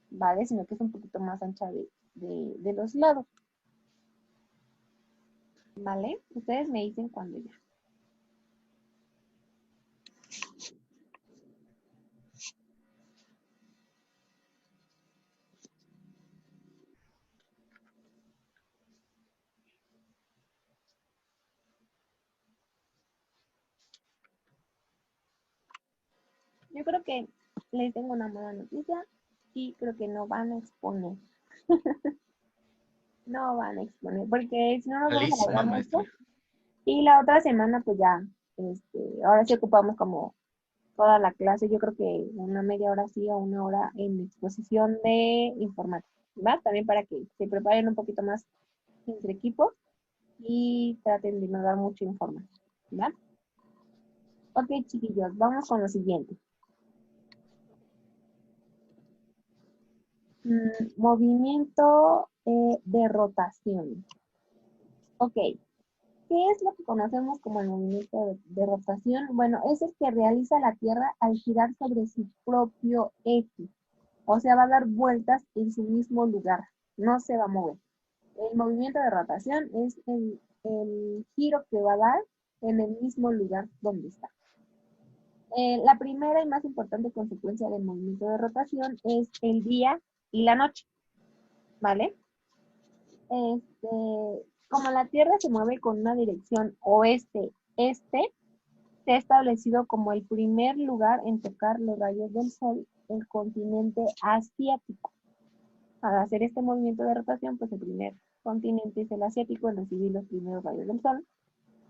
¿vale? Sino que es un poquito más ancha de los lados, ¿vale? Ustedes me dicen cuando ya. Yo creo que les tengo una mala noticia y creo que no van a exponer. No van a exponer, porque si no nos vamos a Malísima, alargar maestra. mucho. Y la otra semana, pues ya, ahora sí ocupamos como toda la clase, yo creo que una media hora sí o una hora en exposición de informática, ¿va? También para que se preparen un poquito más entre equipos y traten de no dar mucha información, ¿va? Ok, chiquillos, vamos con lo siguiente. Movimiento de rotación. Ok, ¿qué es lo que conocemos como el movimiento de rotación? Bueno, es el que realiza la Tierra al girar sobre su propio eje. O sea, va a dar vueltas en su mismo lugar. No se va a mover. El movimiento de rotación es el giro que va a dar en el mismo lugar donde está. La primera y más importante consecuencia del movimiento de rotación es el día y la noche. ¿Vale? Como la Tierra se mueve con una dirección oeste-este, se ha establecido como el primer lugar en tocar los rayos del Sol el continente asiático. Al hacer este movimiento de rotación, pues el primer continente es el asiático en recibir los primeros rayos del Sol.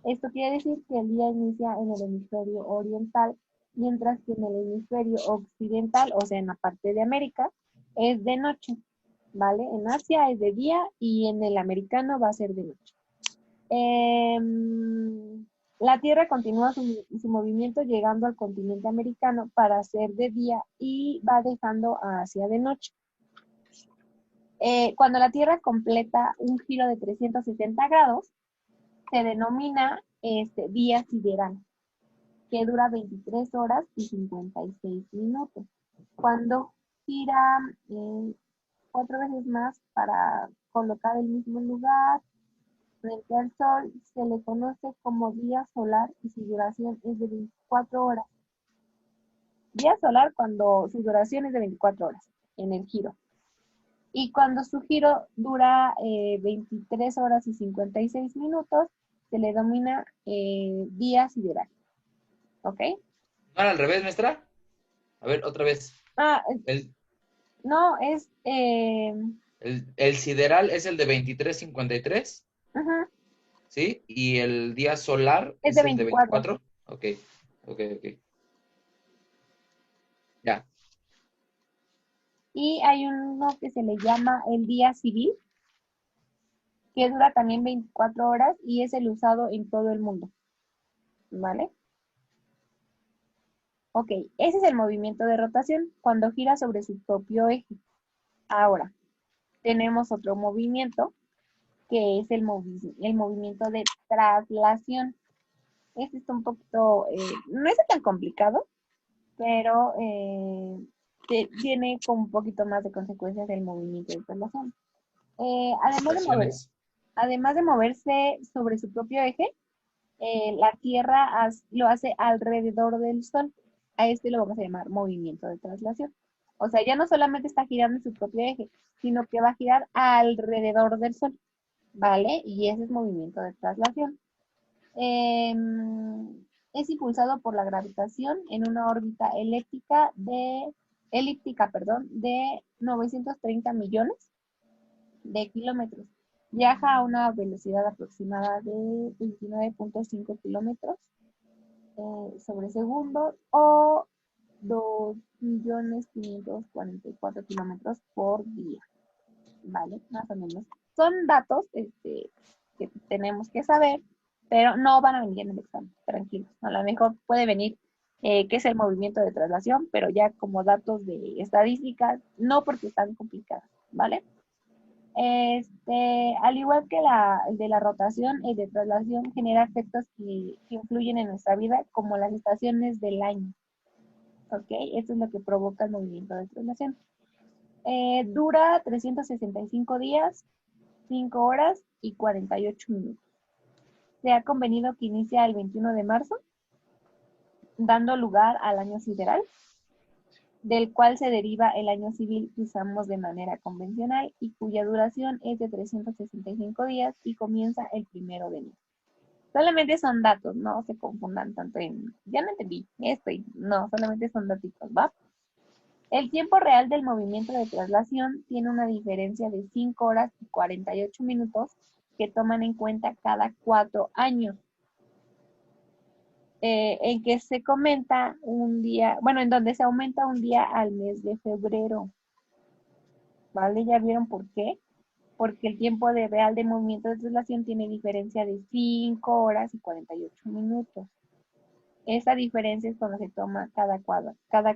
Esto quiere decir que el día inicia en el hemisferio oriental, mientras que en el hemisferio occidental, o sea, en la parte de América, es de noche. ¿Vale? En Asia es de día y en el americano va a ser de noche. La Tierra continúa su movimiento llegando al continente americano para ser de día y va dejando a Asia de noche. Cuando la Tierra completa un giro de 360 grados, se denomina día sideral, que dura 23 horas y 56 minutos. Cuando gira 4 veces más para colocar el mismo lugar frente al Sol, se le conoce como día solar y su duración es de 24 horas. Día solar cuando su duración es de 24 horas en el giro. Y cuando su giro dura 23 horas y 56 minutos, se le denomina día sideral. ¿Ok? ¿No era al revés, maestra? A ver, otra vez. El, No, es... el sideral es el de 23:53, uh-huh, ¿sí? Y el día solar es es de el de 24. 24. Ok. Ya. Y hay uno que se le llama el día civil, que dura también 24 horas y es el usado en todo el mundo. ¿Vale? Ok, ese es el movimiento de rotación cuando gira sobre su propio eje. Ahora, tenemos otro movimiento que es el movimiento de traslación. Este está un poquito, no es tan complicado, pero tiene como un poquito más de consecuencias el movimiento de traslación. Estaciones. Además de moverse sobre su propio eje, la Tierra lo hace alrededor del Sol. A este lo vamos a llamar movimiento de traslación. O sea, ya no solamente está girando en su propio eje, sino que va a girar alrededor del Sol, ¿vale? Y ese es movimiento de traslación. Es impulsado por la gravitación en una órbita elíptica de 930 millones de kilómetros. Viaja a una velocidad aproximada de 29.5 kilómetros sobre segundo o 2.544 kilómetros por día. ¿Vale? Más o menos. Son datos que tenemos que saber, pero no van a venir en el examen, tranquilos. A lo mejor puede venir qué es el movimiento de traslación, pero ya como datos de estadística, no porque están complicadas, ¿vale? Al igual que el de la rotación, el de traslación genera efectos que influyen en nuestra vida, como las estaciones del año. ¿Ok? Eso es lo que provoca el movimiento de traslación. Dura 365 días, 5 horas y 48 minutos. Se ha convenido que inicia el 21 de marzo, dando lugar al año sideral, del cual se deriva el año civil que usamos de manera convencional y cuya duración es de 365 días y comienza el 1 de enero. Solamente son datos, no se confundan tanto ya no entendí no, solamente son datitos, ¿va? El tiempo real del movimiento de traslación tiene una diferencia de 5 horas y 48 minutos que toman en cuenta cada 4 años. En que se comenta un día, bueno, en donde se aumenta un día al mes de febrero. ¿Vale? ¿Ya vieron por qué? Porque el tiempo real de movimiento de traslación tiene diferencia de 5 horas y 48 minutos. Esa diferencia es cuando se toma cada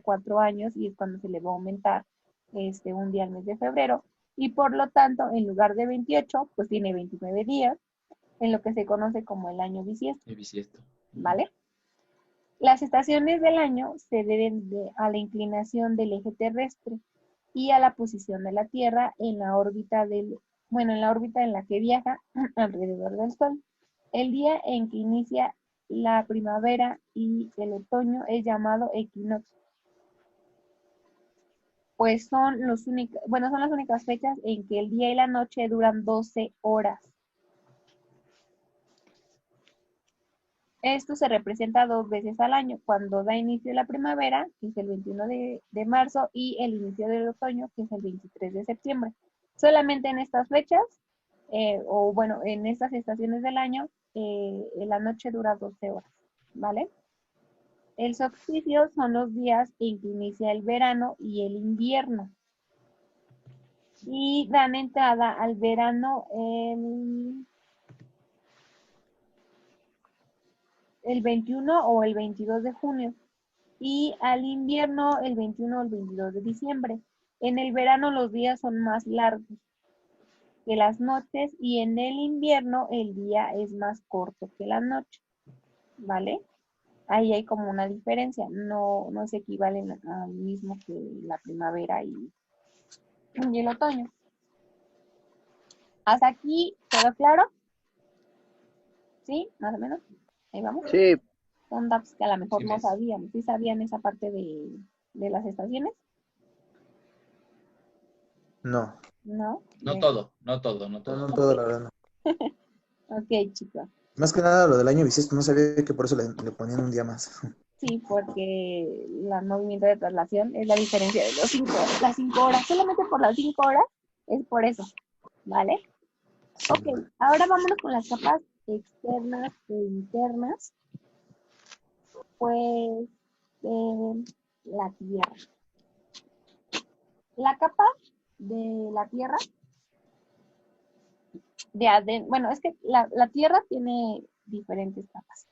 4 años y es cuando se le va a aumentar un día al mes de febrero. Y por lo tanto, en lugar de 28, pues tiene 29 días, en lo que se conoce como el año bisiesto. El bisiesto. ¿Vale? Las estaciones del año se deben a la inclinación del eje terrestre y a la posición de la Tierra en la órbita en la órbita en la que viaja alrededor del Sol. El día en que inicia la primavera y el otoño es llamado equinoccio. Pues son las únicas fechas en que el día y la noche duran 12 horas. Esto se representa 2 veces al año, cuando da inicio la primavera, que es el 21 de marzo, y el inicio del otoño, que es el 23 de septiembre. Solamente en estas fechas, en estas estaciones del año, la noche dura 12 horas, ¿vale? El solsticio son los días en que inicia el verano y el invierno. Y dan entrada al verano el 21 o el 22 de junio y al invierno el 21 o el 22 de diciembre. En el verano los días son más largos, que las noches y en el invierno el día es más corto que la noche, ¿vale? Ahí hay como una diferencia, no se equivalen al mismo que la primavera y el otoño. ¿Hasta aquí quedó claro? ¿Sí? Más o menos. Ahí vamos. Sí, Son datos que a lo mejor Sí, no miss. sabíamos. ¿Sí sabían esa parte de las estaciones? No, No. No Bueno, todo, no todo, no no, todo. no todo, la verdad, no. ok, chicos. Más que nada lo del año bisiesto, no sabía que por eso le ponían un día más. Sí, porque el movimiento de traslación es la diferencia de las 5 horas. Solamente por las 5 horas es por eso, ¿vale? Sí. Ok, ahora vámonos con las capas externas e internas, pues, de la Tierra. La capa de la Tierra, bueno, es que la Tierra tiene diferentes capas.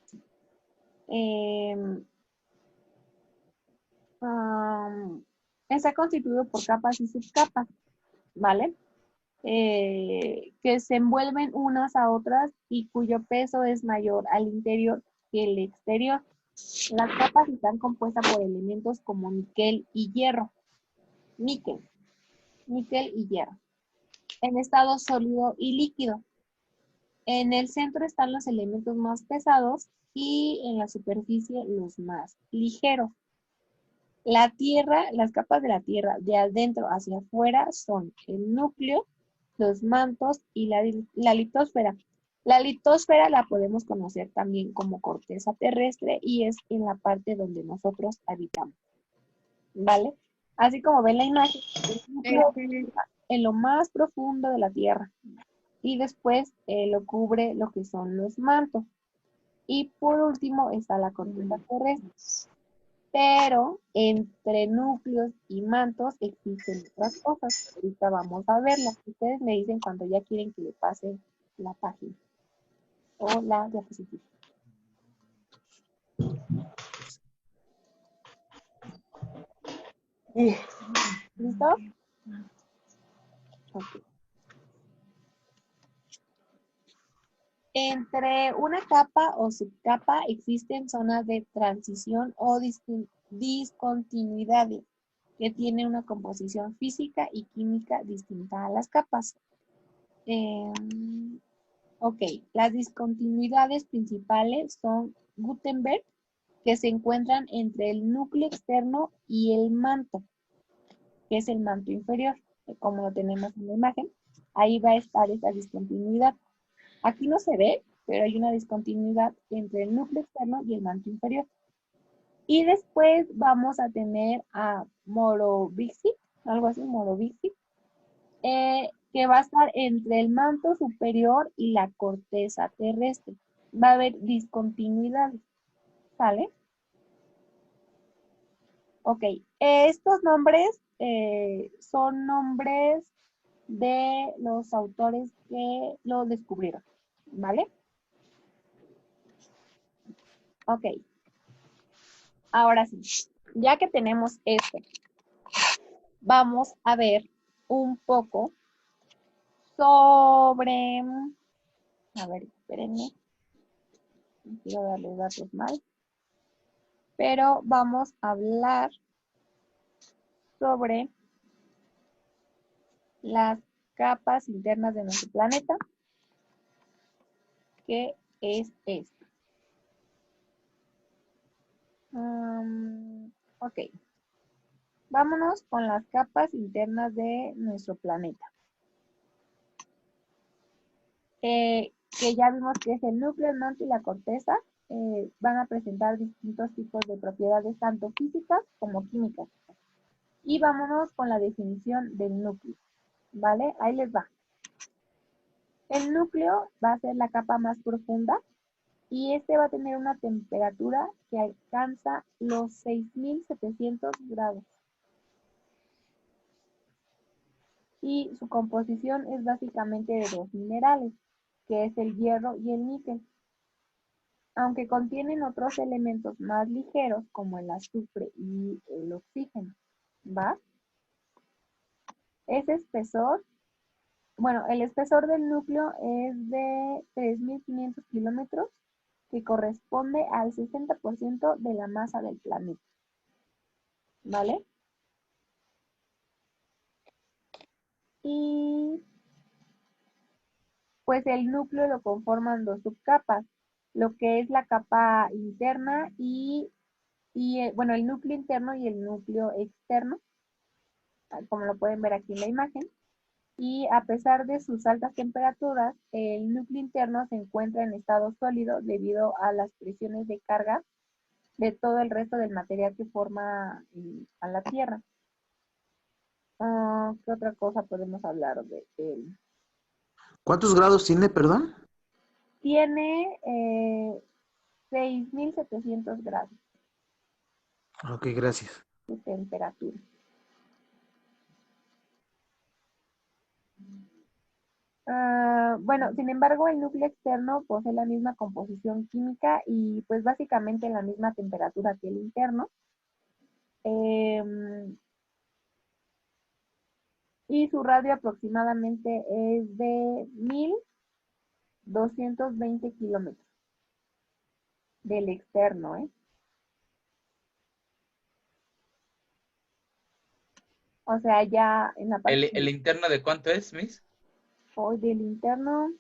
Está constituido por capas y subcapas, ¿vale? Que se envuelven unas a otras y cuyo peso es mayor al interior que el exterior. Las capas están compuestas por elementos como níquel y hierro. Níquel y hierro. En estado sólido y líquido. En el centro están los elementos más pesados y en la superficie los más ligeros. La Tierra, las capas de la Tierra de adentro hacia afuera son el núcleo, los mantos y la litosfera. La litosfera la podemos conocer también como corteza terrestre y es en la parte donde nosotros habitamos, ¿vale? Así como ven la imagen, el núcleo está en lo más profundo de la Tierra y después lo cubre lo que son los mantos. Y por último está la corteza terrestre. Pero entre núcleos y mantos existen otras cosas. Ahorita vamos a verlas. Ustedes me dicen cuando ya quieren que le pase la página o la diapositiva. ¿Listo? Ok. Entre una capa o subcapa existen zonas de transición o discontinuidades que tienen una composición física y química distinta a las capas. Ok, las discontinuidades principales son Gutenberg, que se encuentran entre el núcleo externo y el manto, que es el manto inferior, como lo tenemos en la imagen. Ahí va a estar esta discontinuidad. Aquí no se ve, pero hay una discontinuidad entre el núcleo externo y el manto inferior. Y después vamos a tener a Morovicki, algo así, Morovicki, que va a estar entre el manto superior y la corteza terrestre. Va a haber discontinuidades, ¿sale? Ok, estos nombres son nombres de los autores que lo descubrieron, ¿vale? Ok, ahora sí, ya que tenemos esto, vamos a ver un poco sobre, a ver, espérenme, no quiero darles datos mal, pero vamos a hablar sobre las capas internas de nuestro planeta, que es esto. Ok, vámonos con las capas internas de nuestro planeta. Que ya vimos que es el núcleo, el manto y la corteza. Van a presentar distintos tipos de propiedades, tanto físicas como químicas. Y vámonos con la definición del núcleo, ¿vale? Ahí les va. El núcleo va a ser la capa más profunda y este va a tener una temperatura que alcanza los 6.700 grados. Y su composición es básicamente de dos minerales, que es el hierro y el níquel. Aunque contienen otros elementos más ligeros como el azufre y el oxígeno, ¿va? Ese espesor bueno, el espesor del núcleo es de 3.500 kilómetros, que corresponde al 60% de la masa del planeta. ¿Vale? Y pues el núcleo lo conforman dos subcapas, lo que es la capa interna bueno, el núcleo interno y el núcleo externo, como lo pueden ver aquí en la imagen. Y a pesar de sus altas temperaturas, el núcleo interno se encuentra en estado sólido debido a las presiones de carga de todo el resto del material que forma a la Tierra. ¿Qué otra cosa podemos hablar de él? ¿Cuántos grados tiene, perdón? Tiene 6.700 grados Ok, gracias. de temperatura. Bueno, sin embargo, el núcleo externo posee la misma composición química y pues básicamente la misma temperatura que el interno. Y su radio aproximadamente es de 1.220 kilómetros del externo, ¿eh? O sea, ya en la parte ¿El interno de cuánto es, Miss? hoy del interno.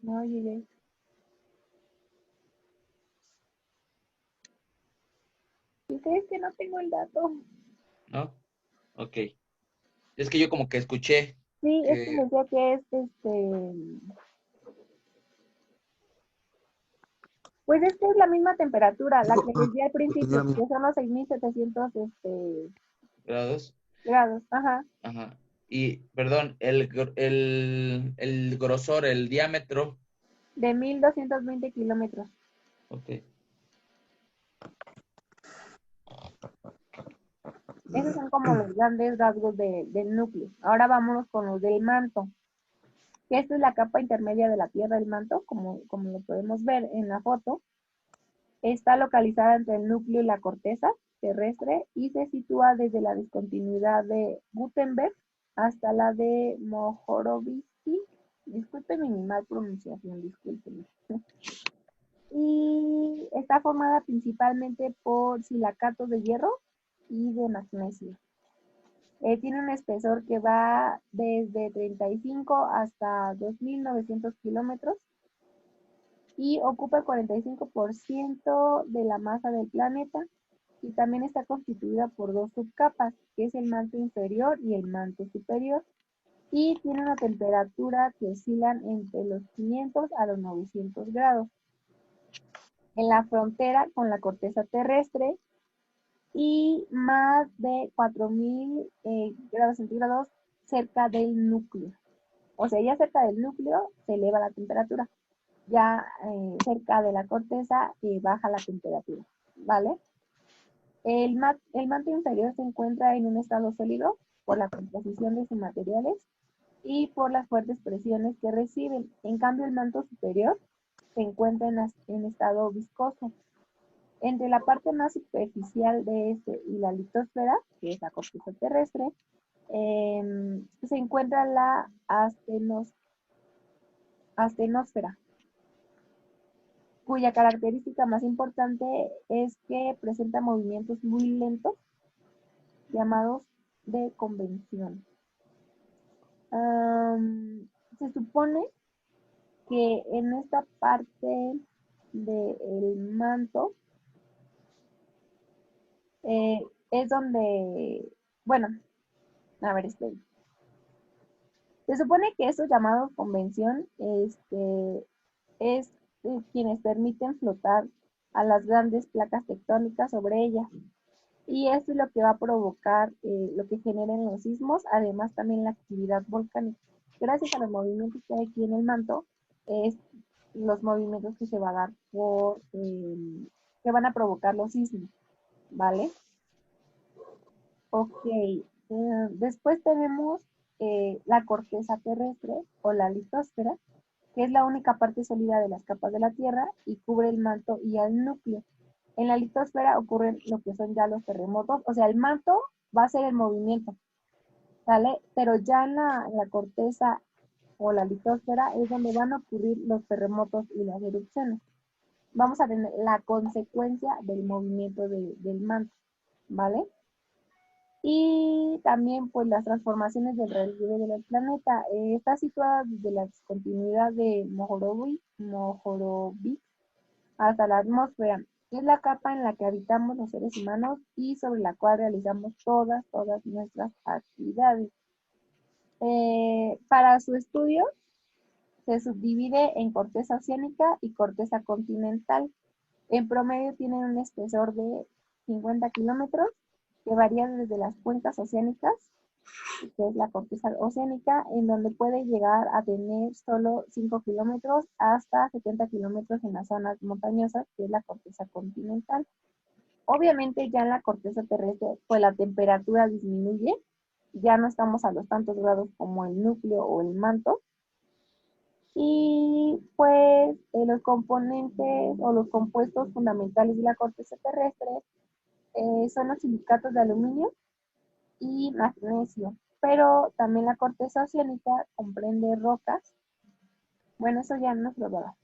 No, llegué. ¿Y crees que no tengo el dato? ¿No? Ok. Es que yo como que escuché Sí, es que que... decía que es pues es que es la misma temperatura, la que les di al Pues tenía la principio, misma. que son los 6.700 ¿Grados? grados. Ajá. Ajá. Y, perdón, el grosor, el diámetro. De 1.220 kilómetros. Ok. Esos son como los grandes rasgos del núcleo. Ahora vámonos con los del manto. Que esta es la capa intermedia de la Tierra, el manto, como lo podemos ver en la foto. Está localizada entre el núcleo y la corteza terrestre y se sitúa desde la discontinuidad de Gutenberg hasta la de Mohorovičić. Disculpen mi mal pronunciación, disculpen. Y está formada principalmente por silicatos de hierro y de magnesio. Tiene un espesor que va desde 35 hasta 2.900 kilómetros y ocupa el 45% de la masa del planeta, y también está constituida por dos subcapas, que es el manto inferior y el manto superior, y tiene una temperatura que oscilan entre los 500 a los 900 grados. En la frontera con la corteza terrestre y más de 4.000 grados centígrados cerca del núcleo. O sea, ya cerca del núcleo se eleva la temperatura. Ya cerca de la corteza baja la temperatura, ¿vale? El manto inferior se encuentra en un estado sólido por la composición de sus materiales y por las fuertes presiones que reciben. En cambio, el manto superior se encuentra en estado viscoso. Entre la parte más superficial de este y la litosfera, que es la corteza terrestre, se encuentra la astenosfera, cuya característica más importante es que presenta movimientos muy lentos, llamados de convección. Se supone que en esta parte del manto es donde, bueno, a ver, esperen. Se supone que estos llamados convención es quienes permiten flotar a las grandes placas tectónicas sobre ellas. Y esto es lo que va a provocar lo que generen los sismos, además también la actividad volcánica. Gracias a los movimientos que hay aquí en el manto, es los movimientos que se va a dar que van a provocar los sismos, ¿vale? Ok, después tenemos la corteza terrestre o la litosfera, que es la única parte sólida de las capas de la Tierra y cubre el manto y al núcleo. En la litosfera ocurren lo que son ya los terremotos, o sea, el manto va a ser el movimiento, ¿sale? Pero ya en la corteza o la litosfera es donde van a ocurrir los terremotos y las erupciones. Vamos a tener la consecuencia del movimiento del manto, ¿vale? Y también pues las transformaciones del relieve del planeta. Está situada desde la discontinuidad de Mohorovich hasta la atmósfera. Es la capa en la que habitamos los seres humanos y sobre la cual realizamos todas nuestras actividades. Para su estudio se subdivide en corteza oceánica y corteza continental. En promedio tienen un espesor de 50 kilómetros que varía desde las cuencas oceánicas, que es la corteza oceánica, en donde puede llegar a tener solo 5 kilómetros hasta 70 kilómetros en las zonas montañosas, que es la corteza continental. Obviamente ya en la corteza terrestre, pues la temperatura disminuye, ya no estamos a los tantos grados como el núcleo o el manto, y pues los componentes o los compuestos fundamentales de la corteza terrestre son los silicatos de aluminio y magnesio, pero también la corteza oceánica comprende rocas. Bueno, eso ya no es verdad.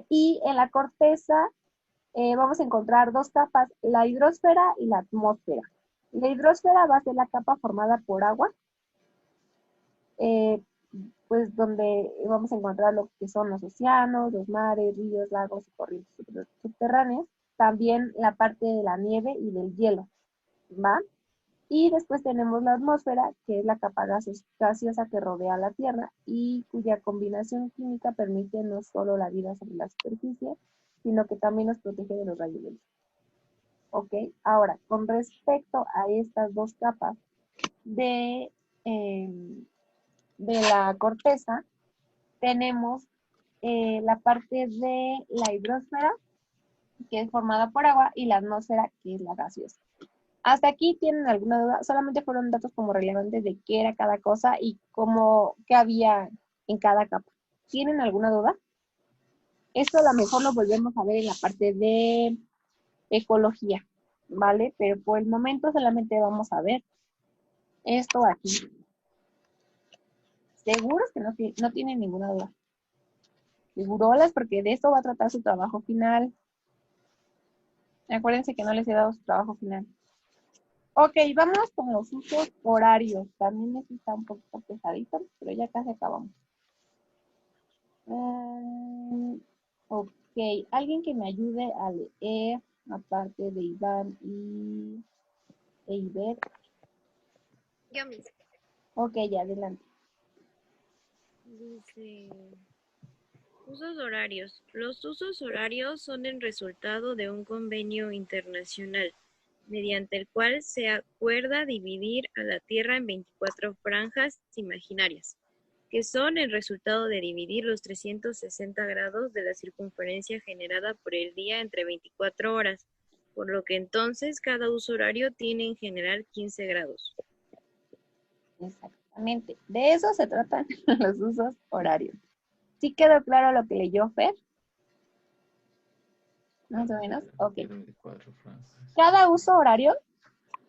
Y en la corteza vamos a encontrar dos capas, la hidrosfera y la atmósfera. La hidrosfera va a ser la capa formada por agua, pues donde vamos a encontrar lo que son los océanos, los mares, ríos, lagos y corrientes subterráneas. También la parte de la nieve y del hielo, ¿va? Y después tenemos la atmósfera, que es la capa gaseosa que rodea la Tierra y cuya combinación química permite no solo la vida sobre la superficie, sino que también nos protege de los rayos del sol. ¿Ok? Ahora, con respecto a estas dos capas de la corteza, tenemos la parte de la hidrosfera, que es formada por agua, y la atmósfera, que es la gaseosa. ¿Hasta aquí tienen alguna duda? Solamente fueron datos como relevantes de qué era cada cosa y qué había en cada capa. ¿Tienen alguna duda? Esto a lo mejor lo volvemos a ver en la parte de ecología, ¿vale? Pero por el momento solamente vamos a ver esto aquí. ¿Seguros que no tienen ninguna duda? Segurolas, porque de esto va a tratar su trabajo final. Acuérdense que no les he dado su trabajo final. Ok, vamos con los usos horarios. También este está un poquito pesadito, pero ya casi acabamos. Ok, alguien que me ayude a leer, aparte de Iván e Iber. Yo mismo. Ok, ya, adelante. Dice, usos horarios. Los usos horarios son el resultado de un convenio internacional, mediante el cual se acuerda dividir a la Tierra en 24 franjas imaginarias, que son el resultado de dividir los 360 grados de la circunferencia generada por el día entre 24 horas, por lo que entonces cada uso horario tiene en general 15 grados. Exactamente. De eso se tratan los usos horarios. ¿Sí quedó claro lo que leyó Fer? Más o menos. Ok. Cada uso horario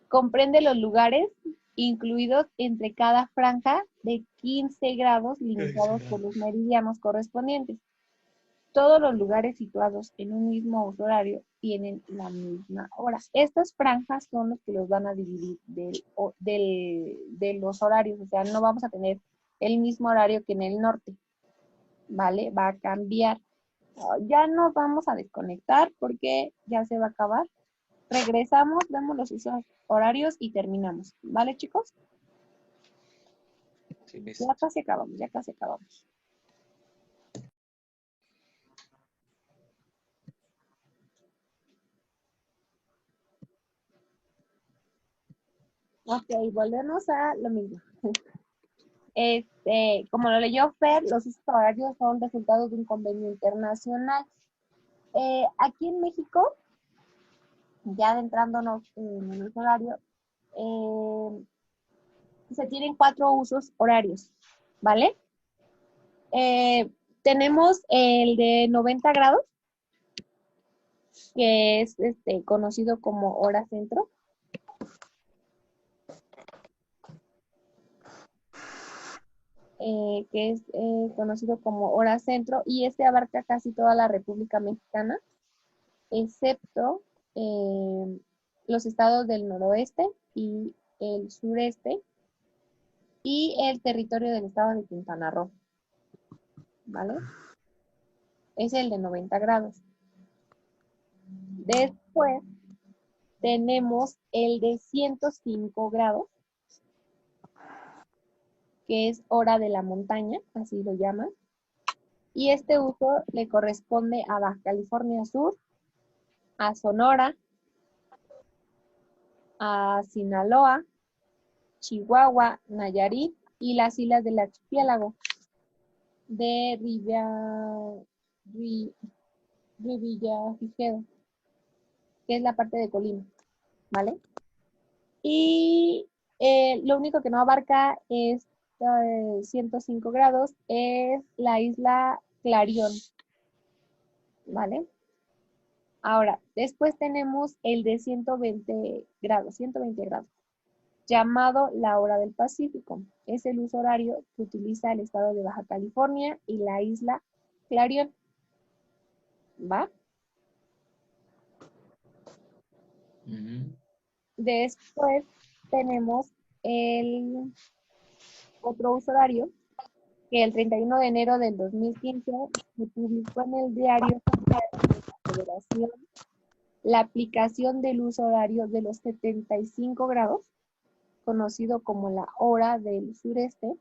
comprende los lugares incluidos entre cada franja de 15 grados limitados por los meridianos correspondientes. Todos los lugares situados en un mismo uso horario tienen la misma hora. Estas franjas son los que los van a dividir de los horarios, o sea, no vamos a tener el mismo horario que en el norte, ¿vale? Va a cambiar. Ya nos vamos a desconectar porque ya se va a acabar. Regresamos, vemos los usos horarios y terminamos. ¿Vale, chicos? Sí, listo. Ya casi acabamos. Ok, volvemos a lo mismo. Como lo leyó Fer, los usos horarios son resultados de un convenio internacional. Aquí en México, ya adentrándonos en el uso horario, se tienen 4 usos horarios, ¿vale? Tenemos el de 90 grados, que es conocido como hora centro. Que es conocido como hora centro, y este abarca casi toda la República Mexicana, excepto los estados del noroeste y el sureste y el territorio del estado de Quintana Roo, ¿vale? Es el de 90 grados. Después tenemos el de 105 grados, que es hora de la montaña, así lo llaman. Y este uso le corresponde a Baja California Sur, a Sonora, a Sinaloa, Chihuahua, Nayarit y las islas del archipiélago de Revillagigedo, que es la parte de Colima, ¿vale? Y lo único que no abarca es 105 grados, es la isla Clarión, ¿vale? Ahora, después tenemos el de 120 grados, llamado la hora del Pacífico. Es el uso horario que utiliza el estado de Baja California y la isla Clarión. ¿Va? Después tenemos el otro uso horario, que el 31 de enero del 2015 se publicó en el Diario Oficial de la Federación la aplicación del uso horario de los 75 grados, conocido como la hora del sureste,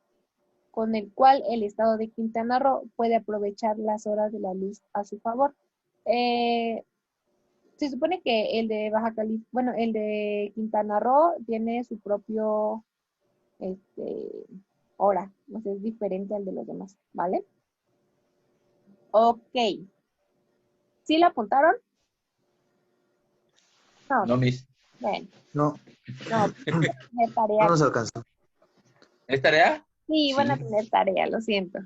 con el cual el estado de Quintana Roo puede aprovechar las horas de la luz a su favor. Se supone que el de el de Quintana Roo tiene su propio hora, no sé, es diferente al de los demás, ¿vale? Ok. ¿Sí lo apuntaron? No. No, Miss. Bueno. No, No, tener tarea. no nos alcanzó. ¿Es tarea? Sí, van a Sí. tener tarea, lo siento.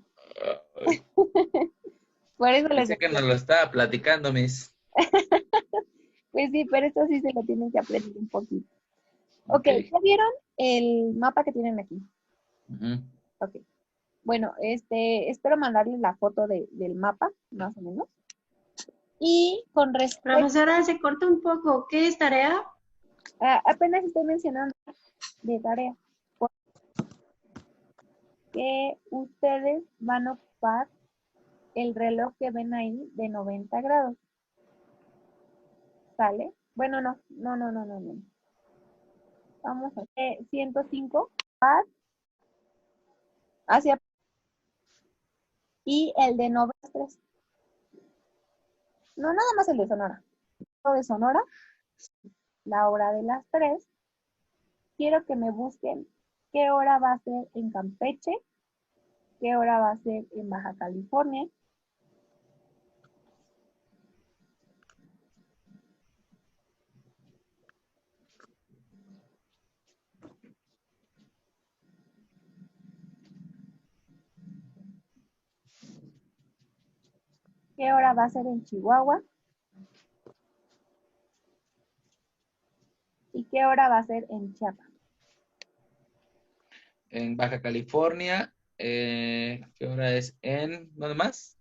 Por eso les Pensé que nos lo estaba platicando, Miss. Pues sí, pero esto sí se lo tienen que aprender un poquito. Ok, Ok. ¿ya vieron el mapa que tienen aquí? Ujú. Ok. Bueno, espero mandarles la foto del mapa, más o menos. Y con respecto, Profesora, se corta un poco. ¿Qué es tarea? apenas estoy mencionando de tarea, que ustedes van a ocupar el reloj que ven ahí de 90 grados. ¿Sale? Bueno, no. Vamos a hacer 105 hacia, y el de 93. No, nada más el de Sonora. El de Sonora, la hora de las 3. Quiero que me busquen qué hora va a ser en Campeche, qué hora va a ser en Baja California, qué hora va a ser en Chihuahua y qué hora va a ser en Chiapas. En Baja California, ¿qué hora es? ¿Dónde más?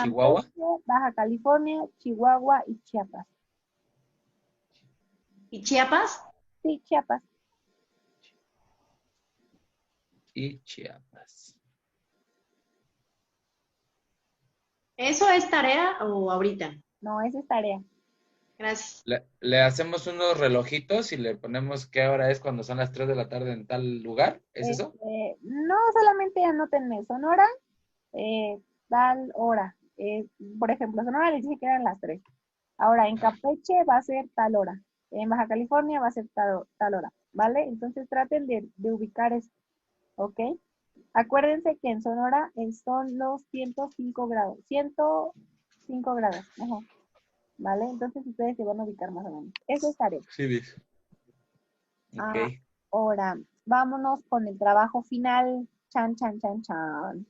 Chihuahua. Campeche, Baja California, Chihuahua y Chiapas. ¿Y Chiapas? Sí, Chiapas. Y Chiapas. ¿Eso es tarea o ahorita? No, esa es tarea. Gracias. Le hacemos unos relojitos y le ponemos qué hora es cuando son las 3 de la tarde en tal lugar. ¿Es eso? No, solamente anótenme Sonora, tal hora. Por ejemplo, Sonora les dije que eran las 3. Ahora, en Campeche va a ser tal hora. En Baja California va a ser tal hora. ¿Vale? Entonces traten de ubicar eso. ¿Ok? Acuérdense que en Sonora son los 105 grados. 105 grados. Ajá. ¿Vale? Entonces ustedes se van a ubicar más o menos. Eso es tarea. Sí, Miss. Ok. Ahora, vámonos con el trabajo final. Chan, chan, chan, chan.